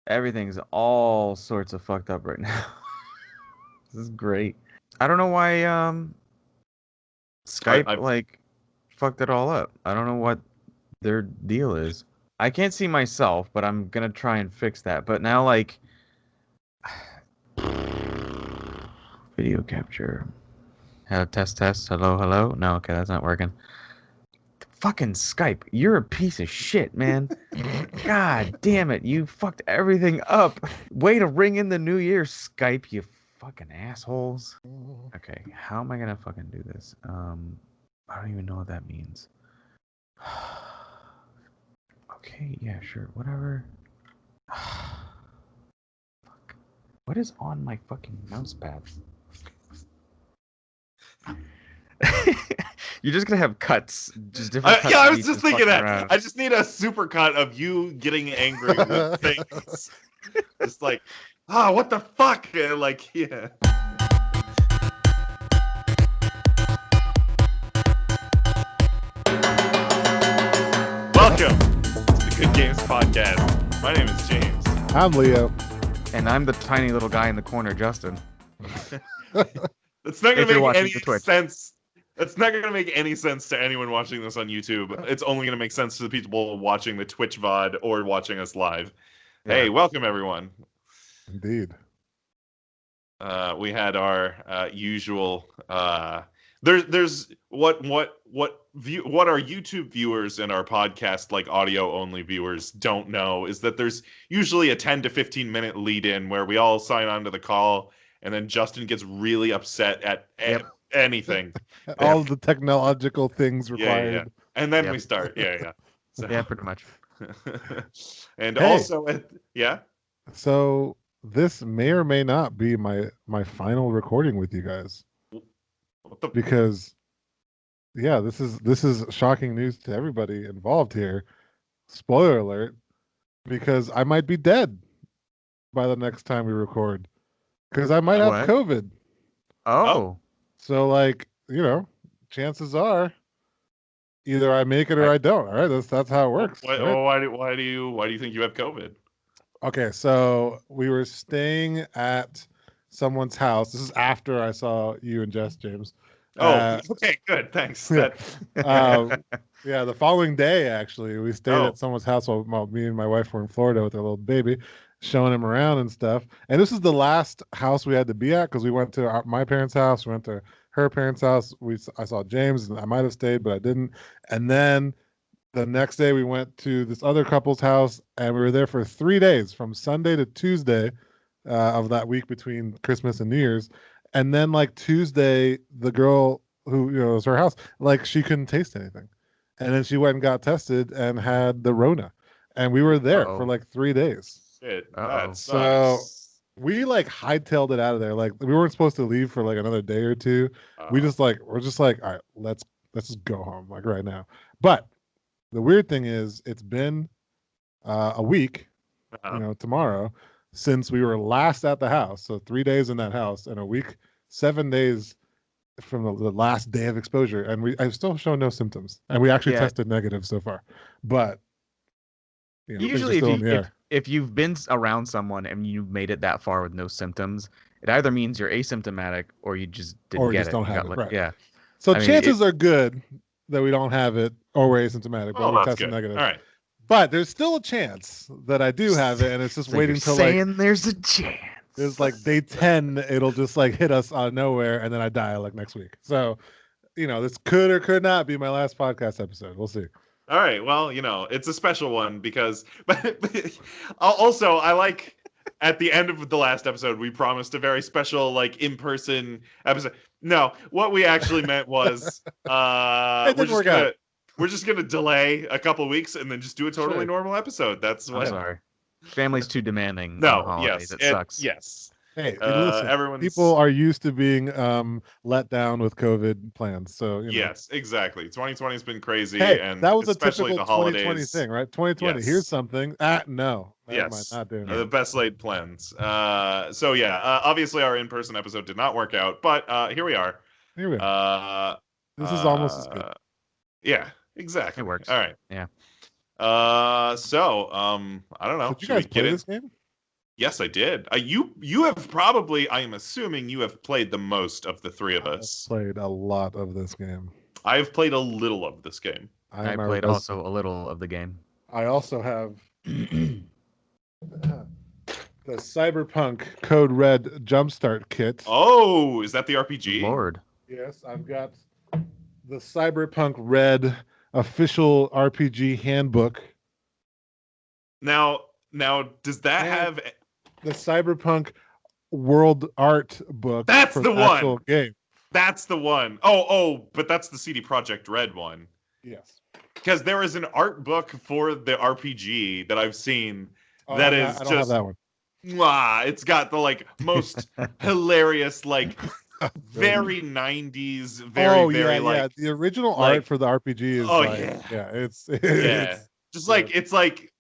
Everything's all sorts of fucked up right now. This is great. I don't know why Skype I like fucked it all up. I don't know what their deal is. I can't see myself, but I'm gonna try and fix that. But now like video capture. Test. Hello. No, okay, that's not working. Fucking Skype, you're a piece of shit, man. God damn it, you fucked everything up. Way to ring in the new year, Skype, you fucking assholes. Okay, how am I gonna fucking do this? I don't even know what that means. Okay, yeah, sure, whatever. Fuck. What is on my fucking mouse pad? You're just gonna have cuts, just different cuts. Yeah, I of was me just thinking that. around. I just need a super cut of you getting angry with things. Just like, what the fuck? Like, yeah. Welcome to the Good Games Podcast. My name is James. I'm Leo. And I'm the tiny little guy in the corner, Justin. It's not If gonna you're make watching any the Twitch. sense. It's not gonna make any sense to anyone watching this on YouTube. It's only gonna make sense to the people watching the Twitch VOD or watching us live. Yeah. Hey, welcome everyone. Indeed. We had our usual. There's what our YouTube viewers and our podcast like audio only viewers don't know is that there's usually a 10 to 15 minute lead in where we all sign on to the call and then Justin gets really upset at anything. All of the technological things required. Yeah. And then Yep. we start. Yeah. So, Yeah, pretty much. and Hey. also, yeah. So this may or may not be my final recording with you guys What the? because this is shocking news to everybody involved here. Spoiler alert, because I might be dead by the next time we record because I might have What? COVID. Oh. So chances are either I make it or I don't. All right, that's how it works. Why do you think you have COVID? Okay, so we were staying at someone's house. This is after I saw you and Jess, James. Okay, good, thanks. Yeah. The following day, actually, we stayed Oh. at someone's house while me and my wife were in Florida with our little baby, showing him around and stuff. And this is the last house we had to be at because we went to my parents' house, we went to her parents' house. I saw James, and I might have stayed, but I didn't. And then the next day we went to this other couple's house and we were there for 3 days from Sunday to Tuesday of that week between Christmas and New Year's. And then like Tuesday, the girl who, it was her house, like she couldn't taste anything. And then she went and got tested and had the Rona. And we were there for like 3 days. Shit, Uh-oh. that So sucks. we like hightailed it out of there. Like we weren't supposed to leave for like another day or two. We're just like, all right, let's just go home like right now. But the weird thing is, it's been a week, tomorrow, since we were last at the house. So 3 days in that house and a week, 7 days from the last day of exposure. And I've still shown no symptoms. And we actually tested negative so far. But Usually if you've been around someone and you've made it that far with no symptoms, it either means you're asymptomatic or you just didn't get it. Don't have it. Right. Yeah. So chances are good that we don't have it or we're asymptomatic, but we tested negative. All right. But there's still a chance that I do have it, and it's just waiting till there's a chance. There's like day 10, it'll just like hit us out of nowhere, and then I die like next week. So, this could or could not be my last podcast episode. We'll see. All right. Well, it's a special one because, but also I like at the end of the last episode we promised a very special like in-person episode. No, what we actually meant was we're just gonna delay a couple weeks and then just do a totally normal episode. That's what. I'm sorry. Family's too demanding. No. On the holidays. Yes. It sucks. Yes. Hey, listen. People are used to being let down with COVID plans. So yes, exactly. 2020 has been crazy, and that was especially a typical the 2020 holidays thing, right? 2020. Yes. Here's something. No. Yes. Not doing the best laid plans. Obviously our in-person episode did not work out, but here we are. Here we are. This is almost as good. Yeah, exactly. It works. All right. Yeah. I don't know. Did you guys play this game? Yes, I did. You have probably, I am assuming you have played the most of the three of us. Played a lot of this game. I have played a little of this game. I played also a little of the game. I also have the Cyberpunk Code Red Jumpstart Kit. Oh, is that the RPG? Lord. Yes, I've got the Cyberpunk Red official RPG handbook. Now, does that And have? the Cyberpunk World Art book? That's for the actual one. Game. That's the one. Oh, but that's the CD Projekt Red one. Yes. Because there is an art book for the RPG that I've seen Oh, that I is don't just have that one. mwah, it's got the like most hilarious, like very 90s, very very like the original like- art for the RPG is Oh, like yeah. it's yeah, just like it's like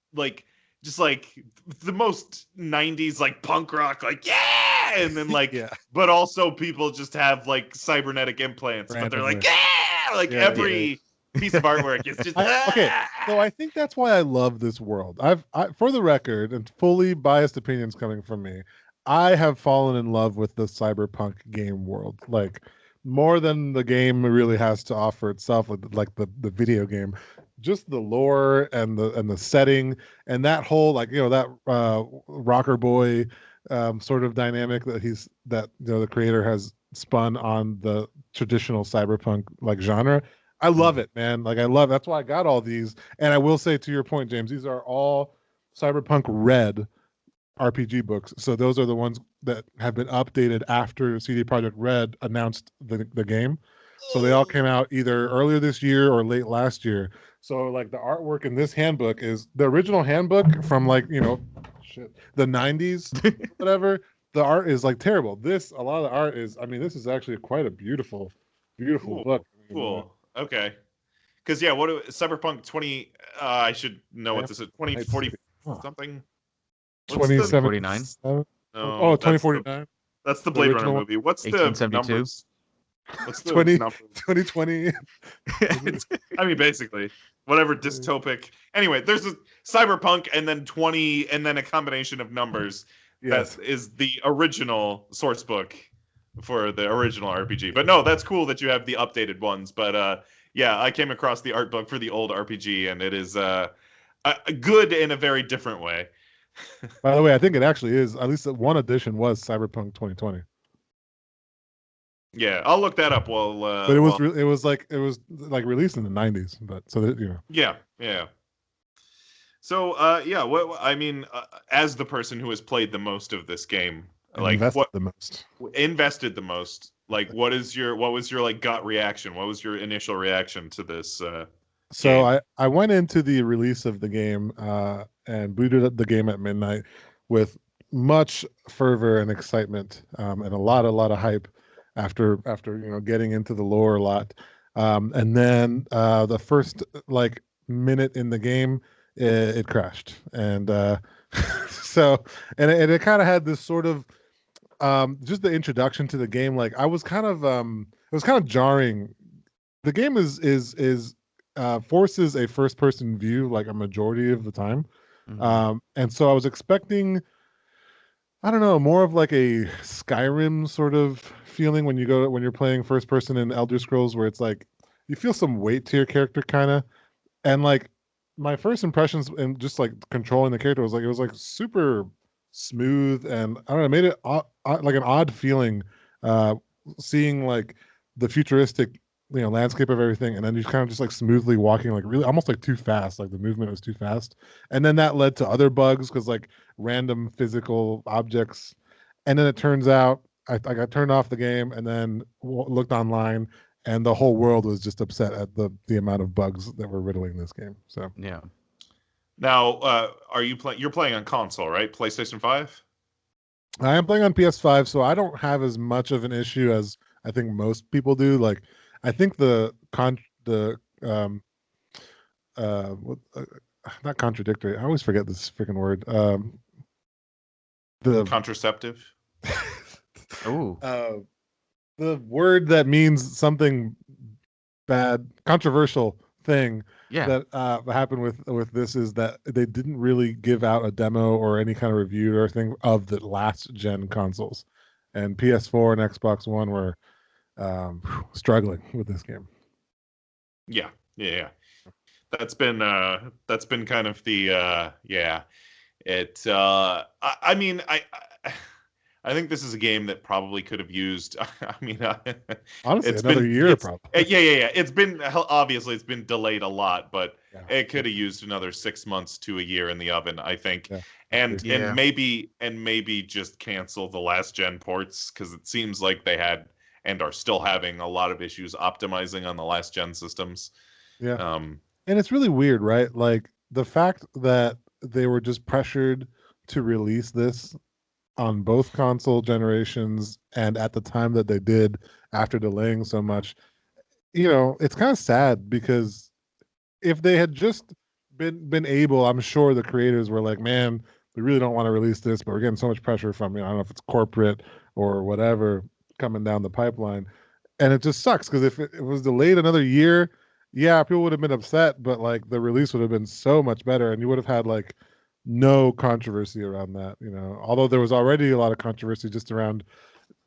just like the most 90s like punk rock, like yeah, and then like yeah. but also people just have like cybernetic implants, but they're like yeah, like Yeah, every piece of artwork is just okay, so I think that's why I love this world. For the record, and fully biased opinions coming from me, I have fallen in love with the cyberpunk game world, like more than the game really has to offer itself, like the video game. Just the lore and the setting and that whole like that rocker boy sort of dynamic that the creator has spun on the traditional cyberpunk like genre. I love it, man. Like that's why I got all these. And I will say, to your point, James, these are all Cyberpunk Red RPG books. So those are the ones that have been updated after CD Projekt Red announced the game. So they all came out either earlier this year or late last year. So like the artwork in this handbook is the original handbook from like, the 90s, whatever. The art is like terrible. A lot of the art is, this is actually quite a beautiful Cool. book. Cool. Okay. Because Cyberpunk 20? I should know what this is. 2040 something. 2049. No, Oh, 2049. That's the Blade Runner original movie. What's the 1872? numbers? What's the 2020. I mean, basically, whatever dystopic. Anyway, there's a Cyberpunk and then 20 and then a combination of numbers. Yes. That is the original source book for the original RPG. But no, that's cool that you have the updated ones. But yeah, I came across the art book for the old RPG, and it is good in a very different way. By the way, I think it actually is. At least one edition was Cyberpunk 2020. Yeah, I'll look that up. Well, but it was released in the 90s. But so that Yeah. So yeah, what I mean, as the person who has played the most of this game, like invested the most, like what was your like gut reaction? What was your initial reaction to this? So I went into the release of the game and booted up the game at midnight with much fervor and excitement and a lot of hype after getting into the lore a lot. And then the first like minute in the game, it crashed. And so it kind of had this sort of just the introduction to the game. Like I was kind of it was kind of jarring. The game is forces a first person view like a majority of the time. Mhm. And so I was expecting, I don't know, more of like a Skyrim sort of feeling when you're playing first person in Elder Scrolls, where it's like you feel some weight to your character kind of. And like my first impressions and just like controlling the character was like it was like super smooth, and I don't know, it made it like an odd feeling seeing like the futuristic landscape of everything, and then you kind of just like smoothly walking, like really almost like too fast, like the movement was too fast. And then that led to other bugs because like random physical objects. And then it turns out I got turned off the game and then looked online, and the whole world was just upset at the amount of bugs that were riddling this game. So Yeah. Now, are you playing? You're playing on console, right? PlayStation 5. I am playing on PS5, so I don't have as much of an issue as I think most people do. Like I think not contradictory. I always forget this freaking word. The Contraceptive. Oh. The word that means something bad, controversial thing Yeah. that happened with this is that they didn't really give out a demo or any kind of review or thing of the last gen consoles, and PS4 and Xbox One were struggling with this game. Yeah, yeah. That's been kind of the yeah. I mean, I think this is a game that probably could have used. I mean, Honestly, it's another been year it's probably. yeah. It's been obviously it's been delayed a lot, but Yeah, it could have used another 6 months to a year in the oven, I think, yeah. and Agree. Yeah. maybe just cancel the last gen ports because it seems like they had and are still having a lot of issues optimizing on the last gen systems. Yeah. Um, And it's really weird, right? Like the fact that they were just pressured to release this on both console generations and at the time that they did after delaying so much, it's kind of sad because if they had just been able, I'm sure the creators were like, man, we really don't want to release this, but we're getting so much pressure from, I don't know if it's corporate or whatever coming down the pipeline. And it just sucks because if it was delayed another year, yeah, people would have been upset, but like the release would have been so much better and you would have had like no controversy around that, although there was already a lot of controversy just around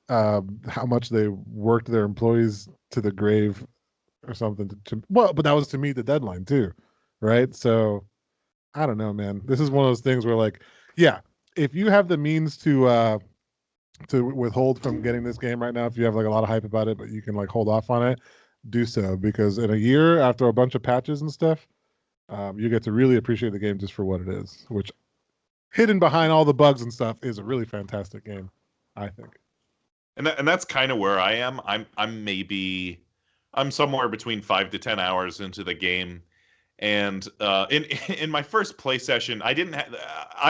how much they worked their employees to the grave or something well, but that was to meet the deadline too, right? So I don't know, man. This is one of those things where like, yeah, if you have the means to withhold from getting this game right now, if you have like a lot of hype about it, but you can like hold off on it, do so, because in a year after a bunch of patches and stuff, you get to really appreciate the game just for what it is, which hidden behind all the bugs and stuff is a really fantastic game, I think. and that's kind of where I am. I'm somewhere between 5 to 10 hours into the game, and in in my first play session, I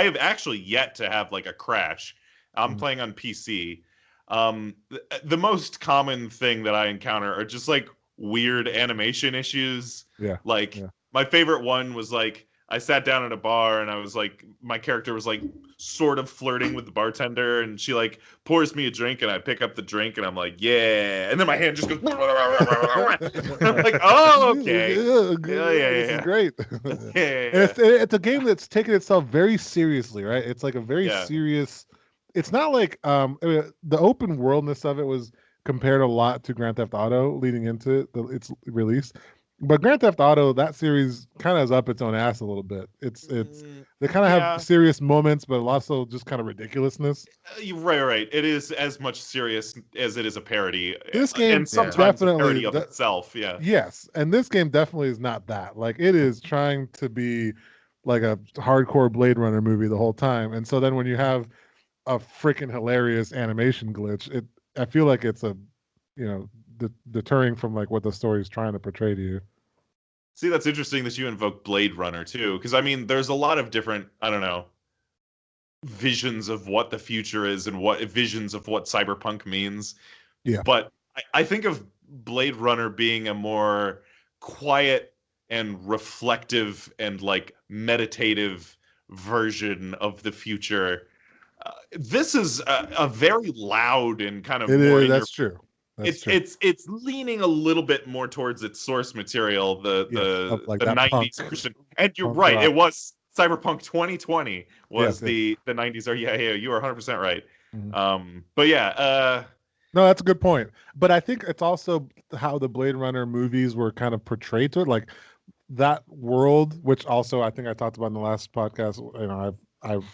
have actually yet to have like a crash. I'm Mhm. playing on PC. The most common thing that I encounter are just like weird animation issues. Yeah, Like yeah. my favorite one was like I sat down at a bar and I was like my character was like sort of flirting with the bartender and she like pours me a drink and I pick up the drink and I'm like, yeah. And then my hand just goes I'm like, oh, okay. This is Yeah. great. And Yeah. it's a game that's taken itself very seriously, right? It's like a very Yeah. serious. It's not like the open worldness of it was compared a lot to Grand Theft Auto leading into its release, but Grand Theft Auto, that series kind of is up its own ass a little bit. It's they kind of have Yeah. serious moments, but also just kind of ridiculousness. You're right. It is as much serious as it is a parody, This and game Yeah. sometimes a definitely parody of itself. Yeah. yes, and this game definitely is not that. Like it is trying to be like a hardcore Blade Runner movie the whole time. And so then when you have a freaking hilarious animation glitch, I feel like it's a you know deterring from like what the story is trying to portray to you. See, that's interesting that you invoke Blade Runner too, because I mean, there's a lot of different, I don't know, visions of what the future is and what visions of what cyberpunk means. Yeah. But I think of Blade Runner being a more quiet and reflective and like meditative version of the future. This is a very loud and kind of It more is. in your. That's true. That's true. It's leaning a little bit more towards its source material, the Yes. Of like the that punk 90s version. And you're punk right, rock. it was Cyberpunk 2020 was Yes. Yes. the 90s. Or yeah, you are 100% right. Mhm. But yeah, No, that's a good point. But I think it's also how the Blade Runner movies were kind of portrayed to it, like that world, which also I think I talked about in the last podcast. I've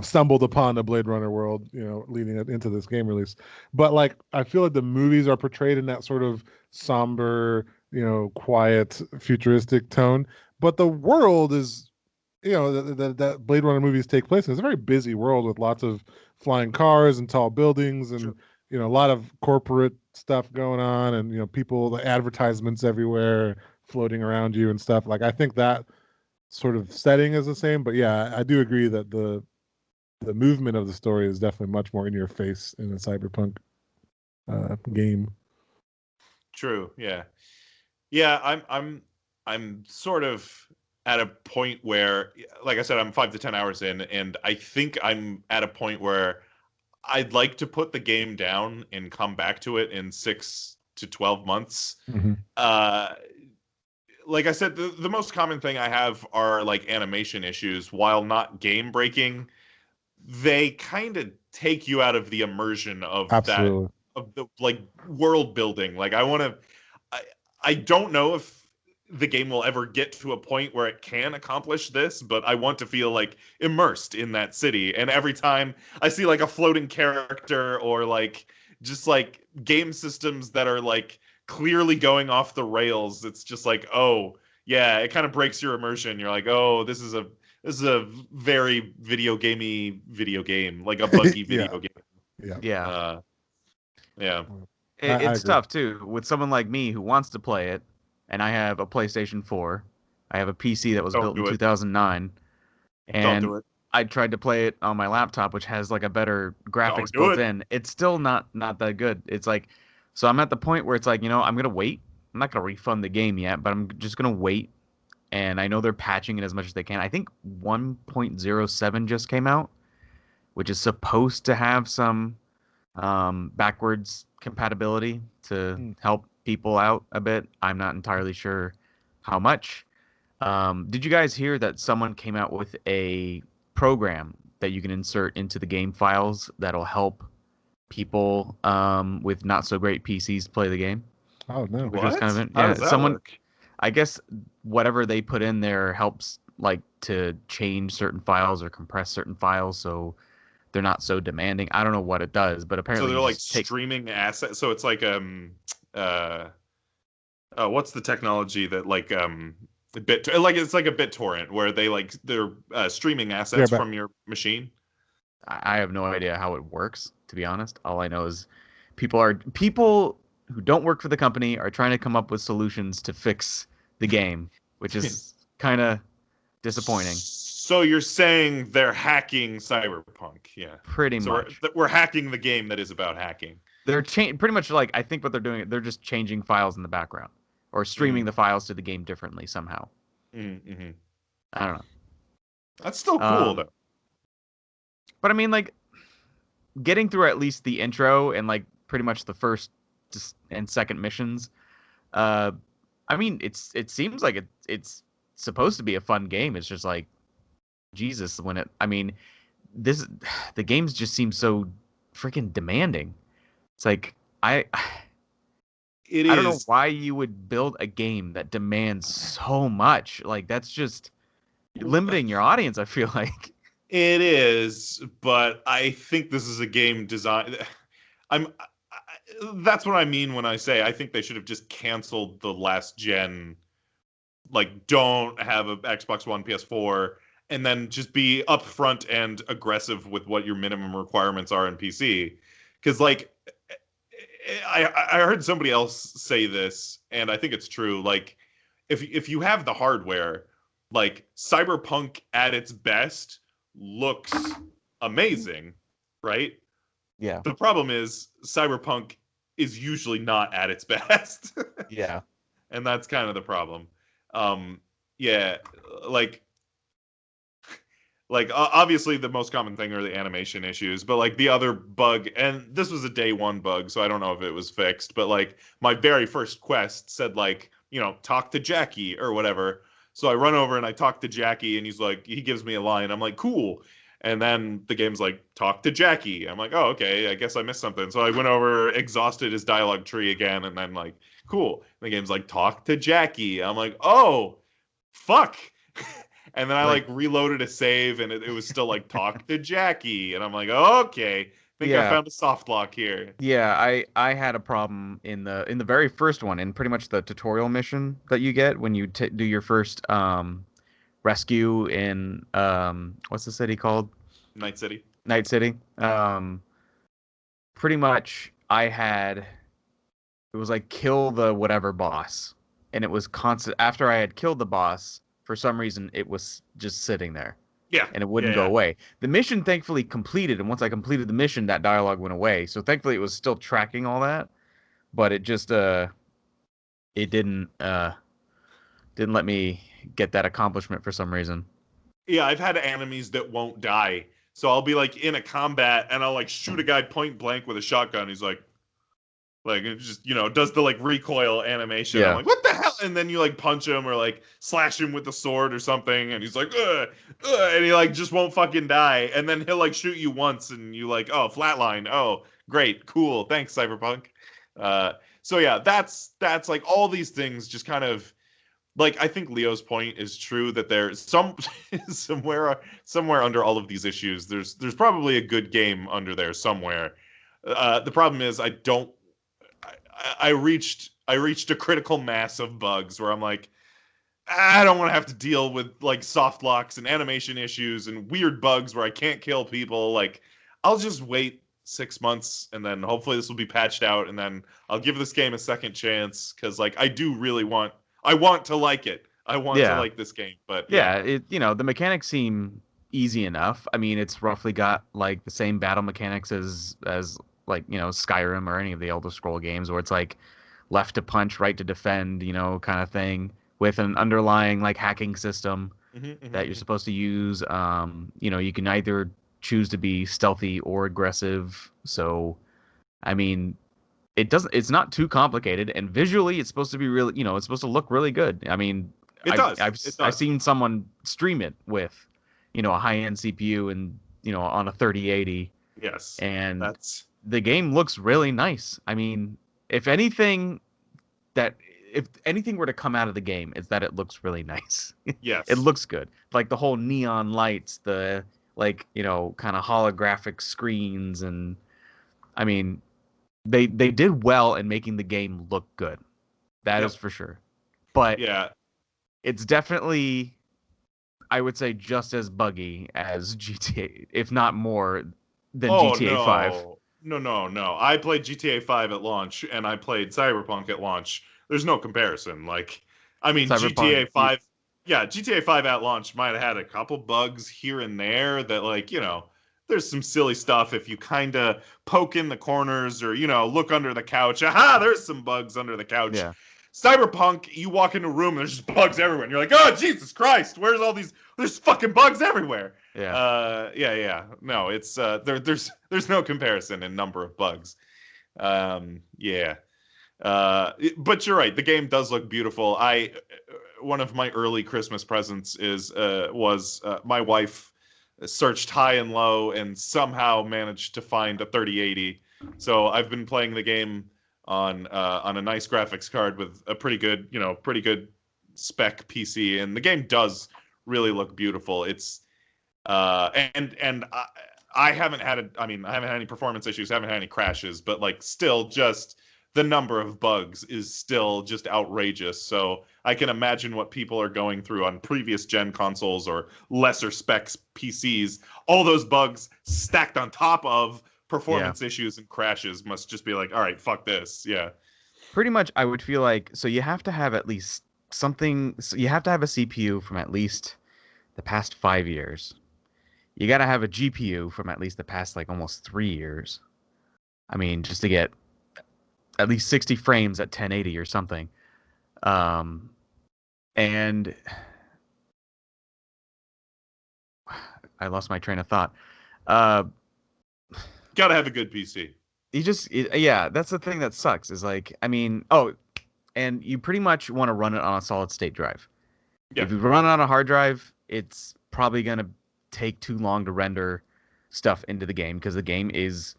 stumbled upon the Blade Runner world, leading it into this game release. But like, I feel like the movies are portrayed in that sort of somber, quiet, futuristic tone. But the world is, that Blade Runner movies take place in. It's a very busy world with lots of flying cars and tall buildings and, sure. a lot of corporate stuff going on and, people, the advertisements everywhere floating around you and stuff. Like, I think that sort of setting is the same. But yeah, I do agree that the movement of the story is definitely much more in your face in a cyberpunk game. True. Yeah. Yeah, I'm sort of at a point where, like I said, I'm 5 to 10 hours in, and I think I'm at a point where I'd like to put the game down and come back to it in 6 to 12 months. Mm-hmm. Uh, like I said, the most common thing I have are like animation issues. While not game breaking, they kind of take you out of the immersion of that, Absolutely. of the like world building. Like I I don't know if the game will ever get to a point where it can accomplish this, but I want to feel like immersed in that city. And every time I see like a floating character or like just like game systems that are like clearly going off the rails, it's just like, oh yeah, it kind of breaks your immersion. You're like, oh, this is a very video game, like a buggy Yeah. video game. Yeah. Yeah. Uh, yeah. I It's agree. tough too with someone like me who wants to play it, and I have a PlayStation 4. I have a PC that was Don't built in do it. 2009, Don't and do it. I tried to play it on my laptop, which has like a better Don't graphics do built it. in. It's still not that good. It's like, so I'm at the point where it's like, I'm gonna wait. I'm not gonna refund the game yet, but I'm just gonna wait. And I know they're patching it as much as they can. I think 1.07 just came out, which is supposed to have some backwards compatibility to Mm. help people out a bit. I'm not entirely sure how much. Did you guys hear that someone came out with a program that you can insert into the game files that'll help people with not so great PCs play the game? Oh no. Which was kind What? of How yeah. does that Someone, work? I guess whatever they put in there helps like to change certain files or compress certain files so they're not so demanding. I don't know what it does, but So apparently they're you like just take. streaming assets. So it's like uh what's the technology that like it's like a BitTorrent where they're streaming Yeah, assets but from your machine. I have no idea how it works, to be honest. All I know is people who don't work for the company are trying to come up with solutions to fix the game, which is kind of disappointing. So you're saying they're hacking Cyberpunk, yeah. Pretty So much. we're hacking the game that is about hacking. They're pretty much like I think what they're doing. They're just changing files in the background or streaming Mm, the files to the game differently somehow. mm-hmm. I don't That's still know. cool though. But I mean, like getting through at least the intro and like pretty much the first and second missions. Uh, I mean, it seems like it's supposed to be a fun game. It's just like Jesus when it. I mean, this the games just seem so freaking demanding. It's like It I don't know is. why you would build a game that demands so much. Like that's just limiting your audience. I feel like. It is, but I think this is a game design. That's what I mean when I say I think they should have just canceled the last gen. Like, don't have a Xbox One, PS4, and then just be upfront and aggressive with what your minimum requirements are in PC. Because, like, I heard somebody else say this, and I think it's true. Like, if you have the hardware, like Cyberpunk at its best looks amazing, right? Yeah. The problem is Cyberpunk is usually not at its best. Yeah. And that's kind of the problem. Yeah, like obviously the most common thing are the animation issues, but like the other bug, and this was a day one bug, so I don't know if it was fixed, but like my very first quest said like, talk to Jackie or whatever. So I run over and I talk to Jackie and he gives me a line. I'm like, cool. And then the game's like, talk to Jackie. I'm like, oh, okay, I guess I missed something. So I went over, exhausted his dialogue tree again, and then like, cool. And the game's like, talk to Jackie. I'm like, oh, fuck. And then I Like like reloaded a save and it was still like talk to Jackie. And I'm like, okay, think I yeah. found a soft lock here. Yeah, I had a problem in the very first one, in pretty much the tutorial mission that you get when you do your first rescue in what's the city called? Night City. Night City. Pretty much it was like kill the whatever boss, and it was constant after I had killed the boss. For some reason, it was just sitting there. Yeah. And it wouldn't Yeah. go away. The mission thankfully completed, and once I completed the mission, that dialogue went away. So thankfully, it was still tracking all that, but it just it didn't let me get that accomplishment for some reason. Yeah, I've had enemies that won't die. So I'll be like in a combat and I'll like shoot a guy point blank with a shotgun. He's like, Like it just, does the like recoil animation. I'm Yeah. like, what the hell? And then you like punch him or like slash him with the sword or something, and he's like, ugh, ugh, and he like just won't fucking die. And then he'll like shoot you once, and you like, oh, flatline. Oh, great, cool, thanks, Cyberpunk. So yeah, that's like all these things just kind of like I think Leo's point is true that there's somewhere under all of these issues, there's probably a good game under there somewhere. The problem is I reached a critical mass of bugs where I'm like, I don't want to have to deal with like soft locks and animation issues and weird bugs where I can't kill people. Like, I'll just wait 6 months and then hopefully this will be patched out and then I'll give this game a second chance because like I want to like it. I want to like this game, but yeah, the mechanics seem easy enough. I mean, it's roughly got like the same battle mechanics as like Skyrim or any of the Elder Scroll games, where it's like left to punch, right to defend, kind of thing, with an underlying like hacking system that you're supposed to use. You can either choose to be stealthy or aggressive. So, I mean, it's not too complicated, and visually it's supposed to be really, it's supposed to look really good. I mean, I've seen someone stream it with, a high-end CPU and, on a 3080. Yes. And the game looks really nice. I mean, if anything were to come out of the game, it's that it looks really nice. Yes. It looks good. Like the whole neon lights, the like, kind of holographic screens, and I mean, they did well in making the game look good. That is for sure. But yeah, it's definitely, I would say, just as buggy as GTA, if not more than GTA 5. No. I played GTA 5 at launch and I played Cyberpunk at launch. There's no comparison. Like, I mean, GTA 5, GTA 5 at launch might have had a couple bugs here and there that, like, there's some silly stuff if you kind of poke in the corners or, look under the couch. Aha, there's some bugs under the couch. Yeah. Cyberpunk, you walk into a room and there's just bugs everywhere. And you're like, oh, Jesus Christ, where's all these? There's fucking bugs everywhere. Yeah. No, it's there's no comparison in number of bugs. But you're right. The game does look beautiful. One of my early Christmas presents was my wife searched high and low and somehow managed to find a 3080. So I've been playing the game on a nice graphics card with a pretty good spec PC, and the game does really look beautiful. It's and I haven't had I haven't had any performance issues, haven't had any crashes, but like still just the number of bugs is still just outrageous. So I can imagine what people are going through on previous gen consoles or lesser specs PCs. All those bugs stacked on top of performance issues and crashes must just be like, all right, fuck this. Yeah. Pretty much, I would feel like, so you have to have at least something, so you have to have a CPU from at least the past 5 years. You got to have a GPU from at least the past, like, almost 3 years. I mean, just to get at least 60 frames at 1080 or something. And I lost my train of thought. Gotta have a good PC. That's the thing that sucks is like, I mean, and you pretty much want to run it on a solid state drive. Yeah. If you run it on a hard drive, it's probably going to take too long to render stuff into the game because the game is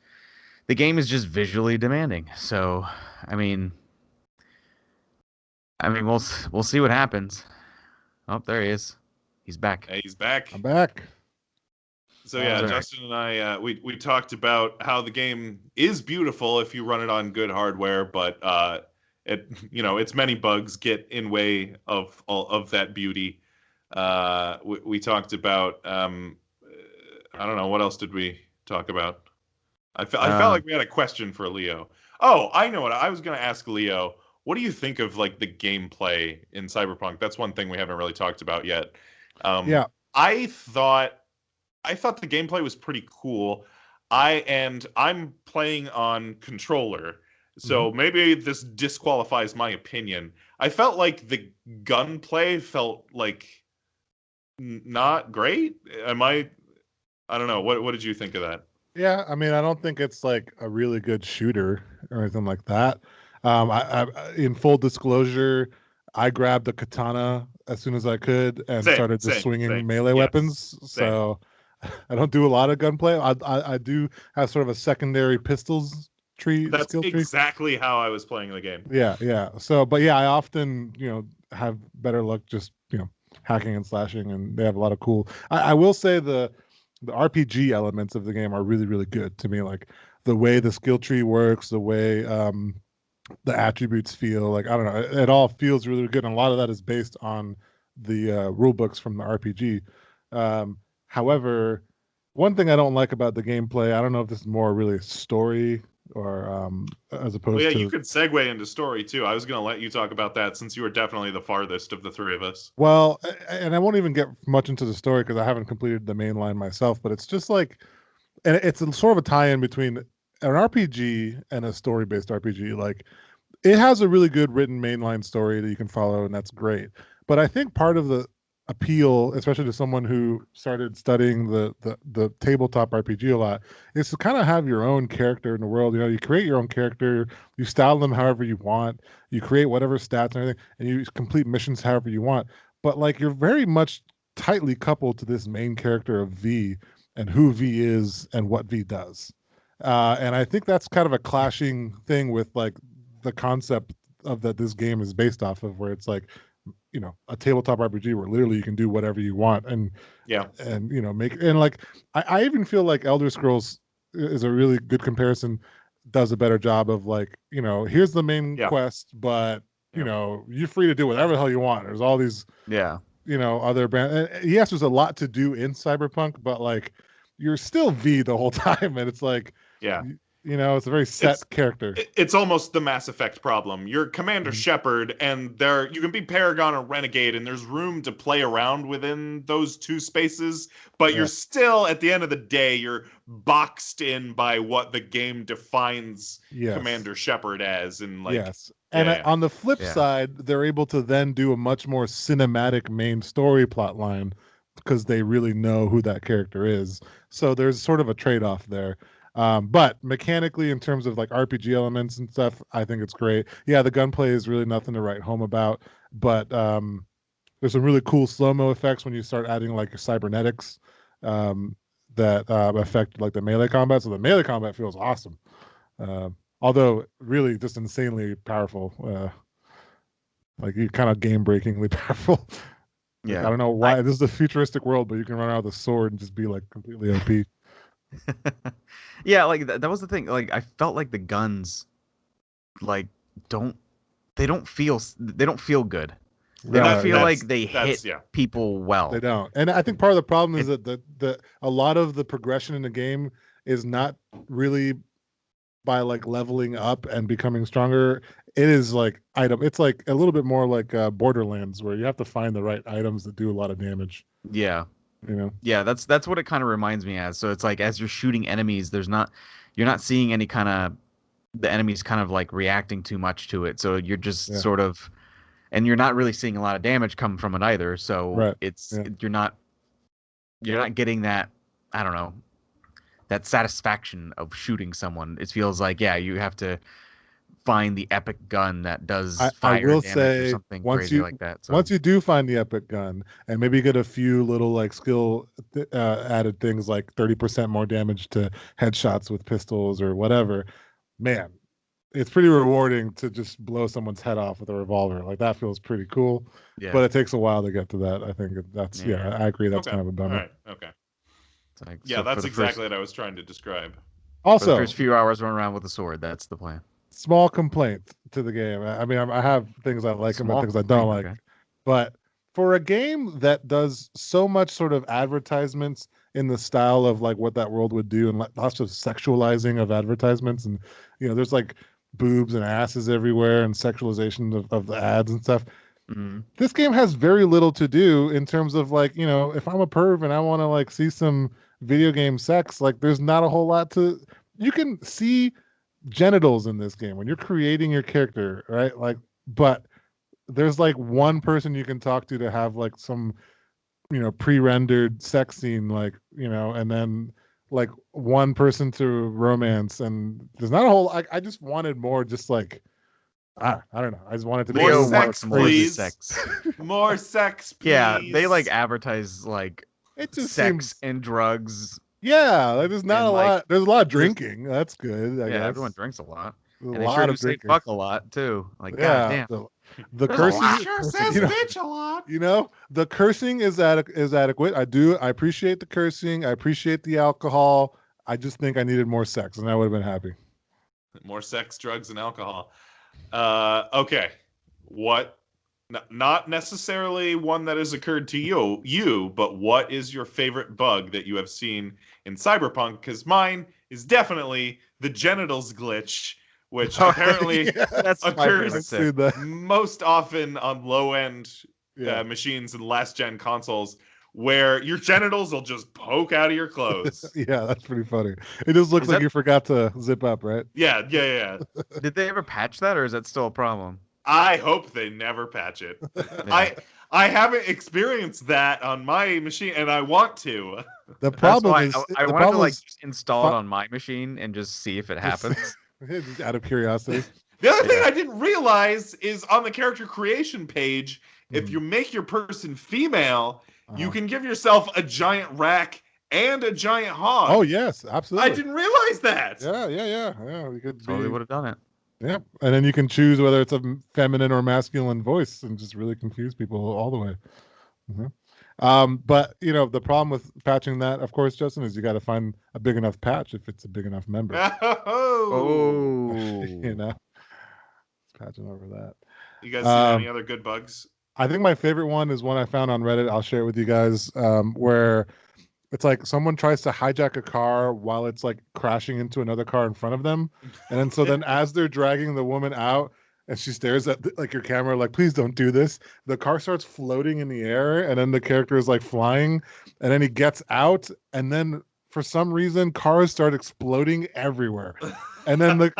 just visually demanding. So, I mean, we'll see what happens. Oh, there he is. He's back. Hey, he's back. I'm back. So yeah, Justin and I we talked about how the game is beautiful if you run it on good hardware, but its many bugs get in way of all of that beauty. We talked about I don't know, what else did we talk about? I felt like we had a question for Leo. Oh, I know what I was going to ask Leo. What do you think of like the gameplay in Cyberpunk? That's one thing we haven't really talked about yet. I thought the gameplay was pretty cool. I'm playing on controller, so maybe this disqualifies my opinion. I felt like the gunplay felt like not great. I don't know. What did you think of that? Yeah, I mean, I don't think it's like a really good shooter. or anything like that. In full disclosure, I grabbed a katana as soon as I could and started just swinging melee weapons. So I don't do a lot of gunplay. I do have sort of a secondary pistols tree. That's skill tree. exactly how I was playing the game. Yeah. So, but yeah, I often have better luck just hacking and slashing, and they have a lot of cool. I will say the RPG elements of the game are really, really good to me. Like the way the skill tree works, the way the attributes feel. Like I don't know, it all feels really good, and a lot of that is based on the rule books from the RPG. However, one thing I don't like about the gameplay, I don't know if this is more really story or as opposed to. You could segue into story too. I was going to let you talk about that since you were definitely the farthest of the three of us. Well, and I won't even get much into the story because I haven't completed the main line myself, but it's just like, and it's sort of a tie-in between an RPG and a story-based RPG. Like, it has a really good written mainline story that you can follow, and that's great. But I think part of the appeal, especially to someone who started studying the tabletop RPG a lot, is to kind of have your own character in the world. You create your own character, you style them however you want, you create whatever stats and everything, and you complete missions however you want. But like you're very much tightly coupled to this main character of V and who V is and what V does. And I think that's kind of a clashing thing with like the concept of that this game is based off of, where it's like, a tabletop RPG where literally you can do whatever you want and make, and like I even feel like Elder Scrolls is a really good comparison, does a better job of like, here's the main quest, but you're free to do whatever the hell you want. There's all these other brands. Yes, there's a lot to do in Cyberpunk, but like you're still V the whole time, and it's like it's a very set character. It's almost the Mass Effect problem. You're Commander Shepard, and you can be Paragon or Renegade, and there's room to play around within those two spaces, but you're still, at the end of the day, you're boxed in by what the game defines Commander Shepard as. And like, on the flip side, they're able to then do a much more cinematic main story plot line because they really know who that character is. So there's sort of a trade-off there. But mechanically, in terms of like RPG elements and stuff, I think it's great. Yeah, the gunplay is really nothing to write home about, but there's some really cool slow-mo effects when you start adding like cybernetics that affect like the melee combat. So the melee combat feels awesome, although really just insanely powerful. Like you kind of game-breakingly powerful. Like, I don't know why this is a futuristic world, but you can run out with a sword and just be like completely OP. Yeah, like that was the thing. Like I felt like the guns, like don't feel good. They don't feel like they hit people well. They don't, and I think part of the problem is that a lot of the progression in the game is not really by like leveling up and becoming stronger. It is like it's like a little bit more like Borderlands, where you have to find the right items that do a lot of damage. Yeah. Yeah, that's what it kind of reminds me as. So it's like as you're shooting enemies, you're not seeing any kind of the enemies kind of like reacting too much to it. So you're just sort of, and you're not really seeing a lot of damage come from it either. So you're not getting that, I don't know, that satisfaction of shooting someone. It feels like you have to find the epic gun that does fire damage or something crazy like that. So. Once you do find the epic gun and maybe get a few little like skill added things like 30% more damage to headshots with pistols or whatever, man, it's pretty rewarding to just blow someone's head off with a revolver. Like that feels pretty cool. Yeah. But it takes a while to get to that. I think that's I agree. That's kind of a bummer. All right. Okay. Like, that's exactly what I was trying to describe. Also, for the first few hours, run around with a sword. That's the plan. Small complaint to the game. I mean, I have things I like and things I don't like. But for a game that does so much sort of advertisements in the style of like what that world would do, and lots of sexualizing of advertisements, and there's like boobs and asses everywhere and sexualization of the ads and stuff. Mm-hmm. This game has very little to do in terms of like, if I'm a perv and I want to like see some video game sex, like there's not a whole lot to. You can see genitals in this game when you're creating your character, right? Like, but there's like one person you can talk to have like some pre-rendered sex scene, like, and then like one person to romance, and there's not a whole. I just wanted more, just like I don't know. I just wanted to be More Leo more sex, wants more please. sex. More sex, please. Yeah, they like advertise like It just sex seems and drugs. yeah. Like, there's not and, a like, lot. There's a lot of there's- drinking. That's good. I yeah, guess everyone drinks a lot. There's And a they sure lot do of say drinking. fuck a lot too. Like Yeah, goddamn. the There's a cursing lot. Sure says you know, bitch a lot. the cursing is adequate. I appreciate the cursing. I appreciate the alcohol. I just think I needed more sex, and I would have been happy. More sex, drugs, and alcohol. Okay. What? Not necessarily one that has occurred to you, but what is your favorite bug that you have seen in Cyberpunk? Because mine is definitely the genitals glitch, which apparently Yeah, That's my occurs I've favorite too. seen that. most often on low-end Yeah, machines and last-gen consoles, where your genitals will just poke out of your clothes. yeah, that's pretty funny. It just looks Is like that- you forgot to zip up, right? Yeah. Did they ever patch that, or is that still a problem? I hope they never patch it. Yeah. I haven't experienced that on my machine, and I want to. The That's problem why is I the wanted to problem like is just install it fi- on my machine and just see if it Just- happens. just out of curiosity. The other thing Yeah. I didn't realize is on the character creation page, if Mhm. you make your person female, you Uh-huh. can give yourself a giant rack and a giant hog. Oh yes, I absolutely. didn't realize that. Yeah. We could Totally be. would have done it. Yeah, and then you can choose whether it's a feminine or masculine voice, and just really confuse people all the way. But the problem with patching that, of course, Justin, is you got to find a big enough patch if it's a big enough member. Oh. Oh. Patching over that. You guys seen any other good bugs? I think my favorite one is one I found on Reddit. I'll share it with you guys. Where it's like someone tries to hijack a car while it's like crashing into another car in front of them, and then so as they're dragging the woman out, and she stares at like your camera, like, please don't do this. The car starts floating in the air, and then the character is like flying, and then he gets out, and then for some reason cars start exploding everywhere, and then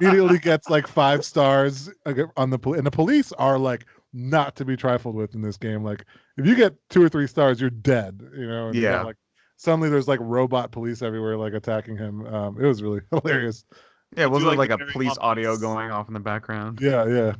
immediately gets like 5 stars on and the police are like not to be trifled with in this game. Like if you get 2 or 3 stars, you're dead. And you got, Yeah. like suddenly there's like robot police everywhere, like attacking him. It was really hilarious. Yeah, wasn't like like the a very police audio ominous- going off in the background? Yeah.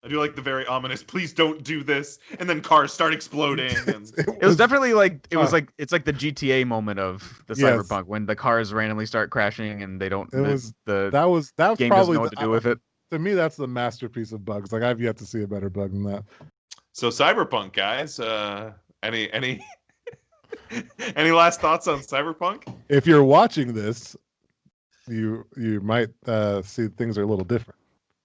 I do like the very ominous, please don't do this, and then cars start exploding. And It was definitely like uh, it's like the GTA moment of the Yes. Cyberpunk when the cars randomly start crashing and they don't It was the that was game doesn't probably know what to do with it. to me, that's the masterpiece of bugs. Like I've yet to see a better bug than that. so Cyberpunk, guys, any any last thoughts on Cyberpunk? If you're watching this, you might see things are a little different.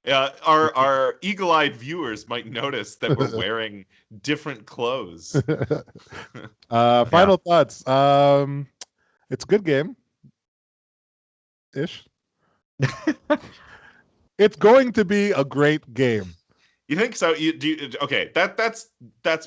Our eagle-eyed viewers might notice that we're wearing different clothes. Final thoughts. It's a good game. Ish. It's going to be a great game. You think so? Okay, that's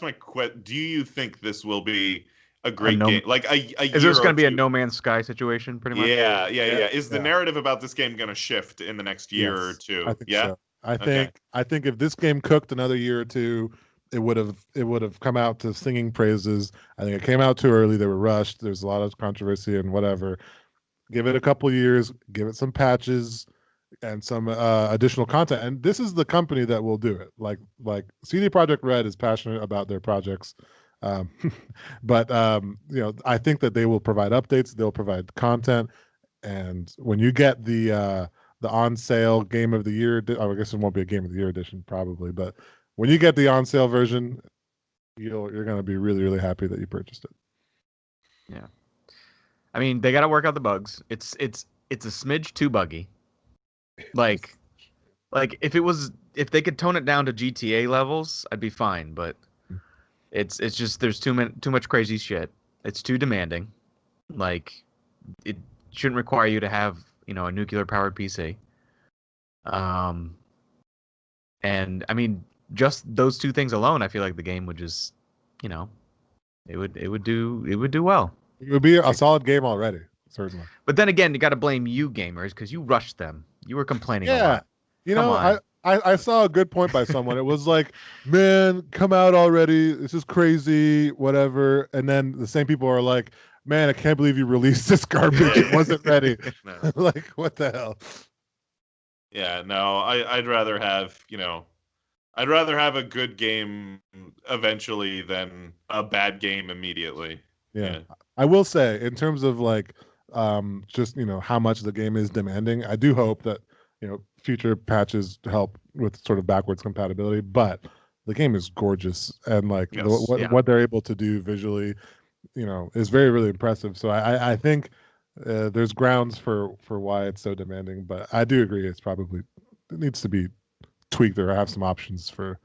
my question. Do you think this will be a great game? Like a year Is this going to be a two? No Man's Sky situation, pretty much? Yeah. Is the Yeah. narrative about this game going to shift in the next year or Yes, two? I think Yeah. so. I Okay. think if this game cooked another year or two, it would have come out to singing praises. I think it came out too early. They were rushed. There's a lot of controversy and whatever. Give it a couple years. Give it some patches and some additional content. And this is the company that will do it. Like CD Projekt Red is passionate about their projects. But I think that they will provide updates. They'll provide content. And when you get the on sale game of the year, I guess it won't be a game of the year edition probably, but when you get the on sale version, you're going to be really, really happy that you purchased it. Yeah. I mean, they got to work out the bugs. It's a smidge too buggy. Like if they could tone it down to GTA levels, I'd be fine, but it's just there's too much crazy shit. It's too demanding. Like it shouldn't require you to have, a nuclear powered PC. And I mean, just those two things alone, I feel like the game would just, it would do well. It would be a solid game already, certainly. But then again, you got to blame you gamers because you rushed them. You were complaining a lot. Come on. I saw a good point by someone. It was like, man, come out already. This is crazy, whatever. And then the same people are like, man, I can't believe you released this garbage. It wasn't ready. No. Like, what the hell? Yeah, no, I'd rather have, I'd rather have a good game eventually than a bad game immediately. Yeah. I will say, in terms of like, just how much the game is demanding, I do hope that future patches help with sort of backwards compatibility. But the game is gorgeous, and like Yes. what they're able to do visually, is very, really impressive. So I think there's grounds for why it's so demanding. But I do agree, it needs to be tweaked or have some options for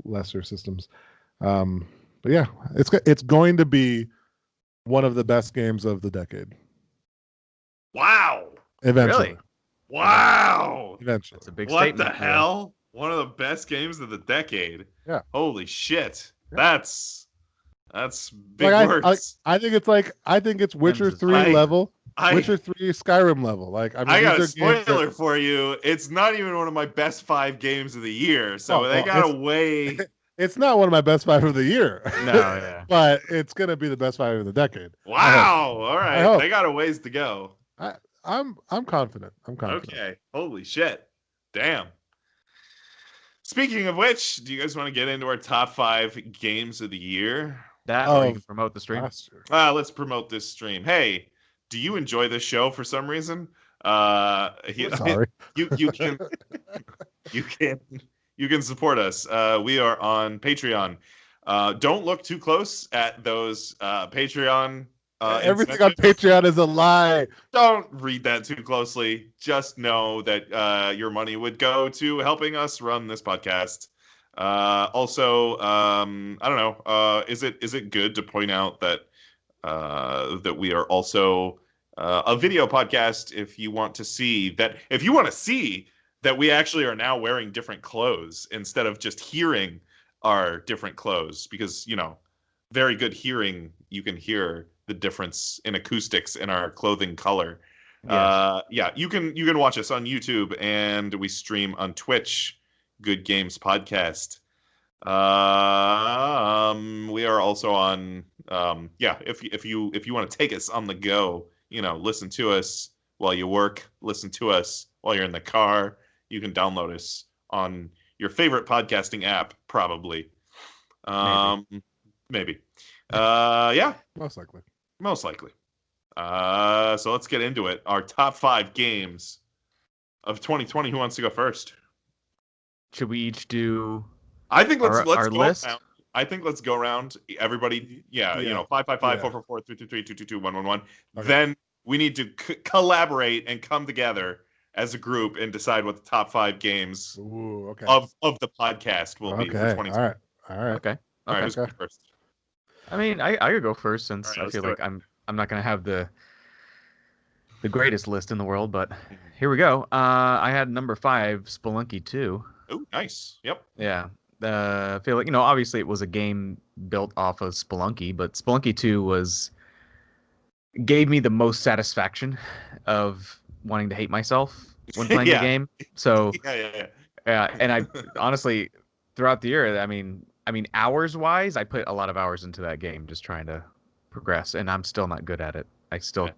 lesser systems. But yeah, it's going to be one of the best games of the decade. Wow. Eventually. Really? Wow. Eventually. That's a big What statement. the hell? One of the best games of the decade. Yeah. Holy shit. Yeah. That's big Like words. I think it's Witcher Them's 3 I- level. I Witcher 3 Skyrim level. Like, I mean, I got a these are games spoiler for you. It's not even one of my best 5 games of the year. So Oh, they well, got away. it's not one of my best 5 of the year. No, yeah. But it's gonna be the best 5 of the decade. Wow. All I right. hope. They got a ways to go. I'm confident. I'm confident. Okay. Holy shit. Damn. Speaking of which, do you guys want to get into our top 5 games of the year? That or you Oh, can promote the stream. Last year. Let's promote this stream. Hey, do you enjoy this show for some reason? Sorry. You can you can support us. We are on Patreon. Don't look too close at those Patreon. Everything on incentives. Patreon is a lie. Don't read that too closely. Just know that your money would go to helping us run this podcast. Also, I don't know. Is it good to point out that that we are also a video podcast? If you want to see that we actually are now wearing different clothes instead of just hearing our different clothes, because very good hearing, you can hear the difference in acoustics in our clothing color. Yes. Yeah, you can watch us on YouTube, and we stream on Twitch. Good Games Podcast. We are also on if you want to take us on the go, listen to us while you work, listen to us while you're in the car, you can download us on your favorite podcasting app, probably. Maybe. Yeah, Most likely. most likely. So let's get into it. Our top 5 games of 2020. Who wants to go first? Should we each do I think let's our go list? around. I think let's go around. Everybody, Yeah. 555 Yeah. 444 323 222 111. Okay. Then we need to collaborate and come together as a group and decide what the top 5 games Ooh, okay. of the podcast will be for Okay. 2020. All right. Okay. All right, Okay. who's going first? I mean, I could go first since All right, I let's feel do like it. I'm not gonna have the greatest list in the world, but here we go. I had number 5, Spelunky 2. Oh, nice. Yep. Yeah. I feel like, obviously it was a game built off of Spelunky, but Spelunky 2 gave me the most satisfaction of wanting to hate myself when playing Yeah. the game. So Yeah. and I honestly, throughout the year, I mean, hours wise, I put a lot of hours into that game just trying to progress, and I'm still not good at it. I still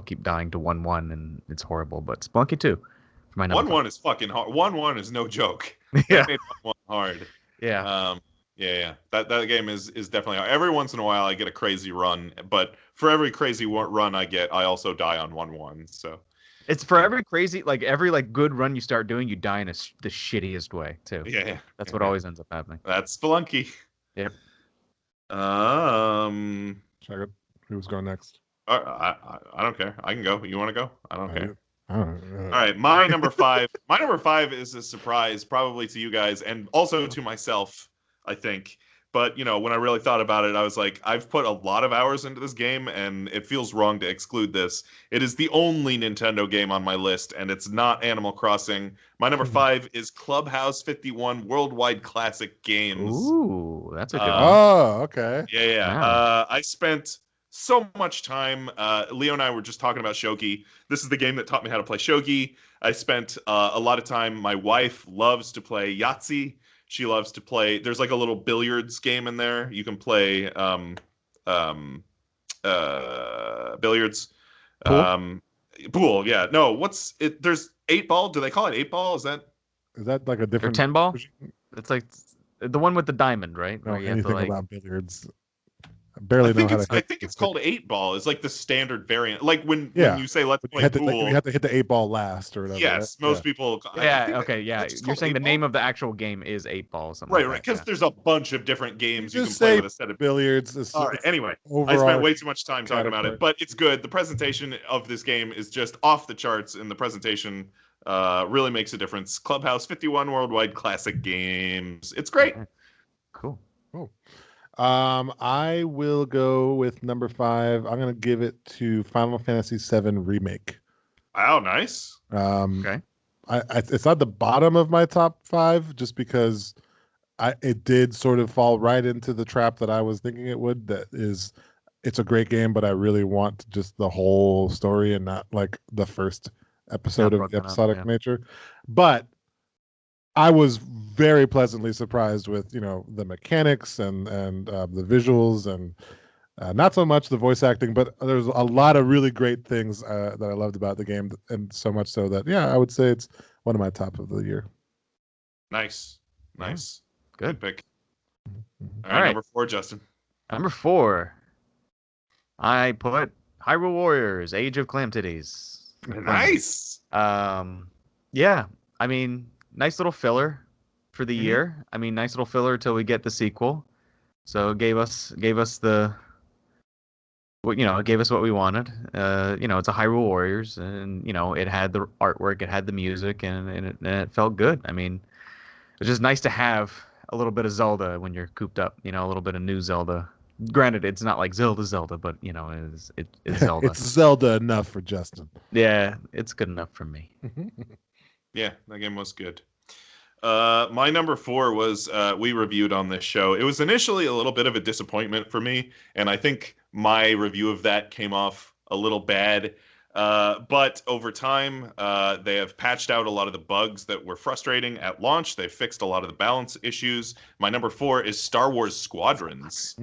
keep dying to 1-1, and it's horrible. But Spelunky 2 for my number 1-1 is fucking hard. 1-1 is no joke. 5. Yeah, That made 1-1 hard. yeah. Yeah. That game is definitely hard. Every once in a while I get a crazy run, but for every crazy run I get, I also die on 1-1. So It's for every crazy, every good run you start doing, you die in the shittiest way too. yeah. That's what always ends up happening. That's Spelunky. Yep. Check it. Who's going next? I don't care. I can go. You want to go? I don't care. All All right, my number 5. My number 5 is a surprise, probably to you guys and also to myself, I think. But when I really thought about it, I was like, I've put a lot of hours into this game, and it feels wrong to exclude this. It is the only Nintendo game on my list, and it's not Animal Crossing. My number 5 is Clubhouse 51 Worldwide Classic Games. Ooh, that's a good one. Oh, okay. Yeah. Wow. I spent so much time. Leo and I were just talking about shogi. This is the game that taught me how to play shogi. I spent a lot of time. My wife loves to play Yahtzee. She loves to play. There's a little billiards game in there. You can play. billiards. Pool? Pool, yeah. No, what's it? There's 8-ball. Do they call it 8-ball? Is that like a Or different 10-ball? version? It's like the one with the diamond, right? Know Where you have to anything like. about billiards? I barely know how to I hit. think the it's stick. called 8-ball. Is like the standard variant. Like when Yeah. you say let's But play pool. you have to hit the 8-ball last or whatever. Right? Yes, most people. I Yeah. think Okay. Yeah. it's just You're called saying the 8-ball? name of the actual game is 8-ball, something Right, like right. that. Because there's a bunch of different You games you can just play say with a set of. billiards. All right. Anyway, I overall spent way too much time talking about category. it, but it's good. The presentation of this game is just off the charts, and the presentation really makes a difference. Clubhouse 51 Worldwide Classic Games. It's great. Cool. Cool. I will go with number 5. I'm gonna give it to Final Fantasy VII Remake. Wow, nice. Okay. It's not the bottom of my top 5 just because it did sort of fall right into the trap that I was thinking it would. That is, it's a great game, but I really want just the whole story and not like the first episode of the broken up, episodic yeah. nature. But I was very pleasantly surprised with the mechanics and the visuals and not so much the voice acting, but there's a lot of really great things that I loved about the game, and so much so that I would say it's one of my top of the year. Nice. Nice. Good. pick. Mhm. All right, All right. number 4, Justin. Number 4. I put Hyrule Warriors: Age of Calamities. Nice. Yeah. I mean, nice little filler for the Mhm. year. I mean, nice little filler till we get the sequel. So it gave us the it gave us what we wanted. It's a Hyrule Warriors, and it had the artwork, it had the music, and it felt good. I mean, it's just nice to have a little bit of Zelda when you're cooped up. A little bit of new Zelda. Granted, it's not like Zelda, but it's Zelda. It's Zelda enough for Justin. Yeah, it's good enough for me. Yeah, that game was good. My number 4 was we reviewed on this show. It was initially a little bit of a disappointment for me, and I think my review of that came off a little bad. But over time, they have patched out a lot of the bugs that were frustrating at launch. They've fixed a lot of the balance issues. My number 4 is Star Wars Squadrons.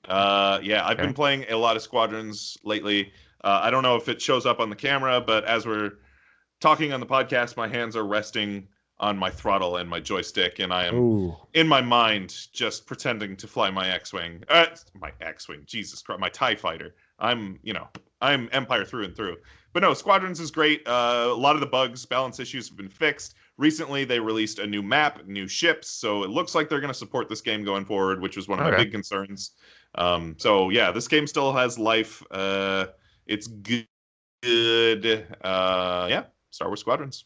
I've been playing a lot of Squadrons lately. I don't know if it shows up on the camera, but as we're talking on the podcast, my hands are resting on my throttle and my joystick, and I am in my mind just pretending to fly my X-wing. Jesus Christ, my TIE fighter. I'm Empire through and through. But no, Squadrons is great. A lot of the bugs, balance issues have been fixed. Recently, they released a new map, new ships, so it looks like they're going to support this game going forward, which was one of my big concerns. So yeah, this game still has life. It's good. Star Wars Squadrons.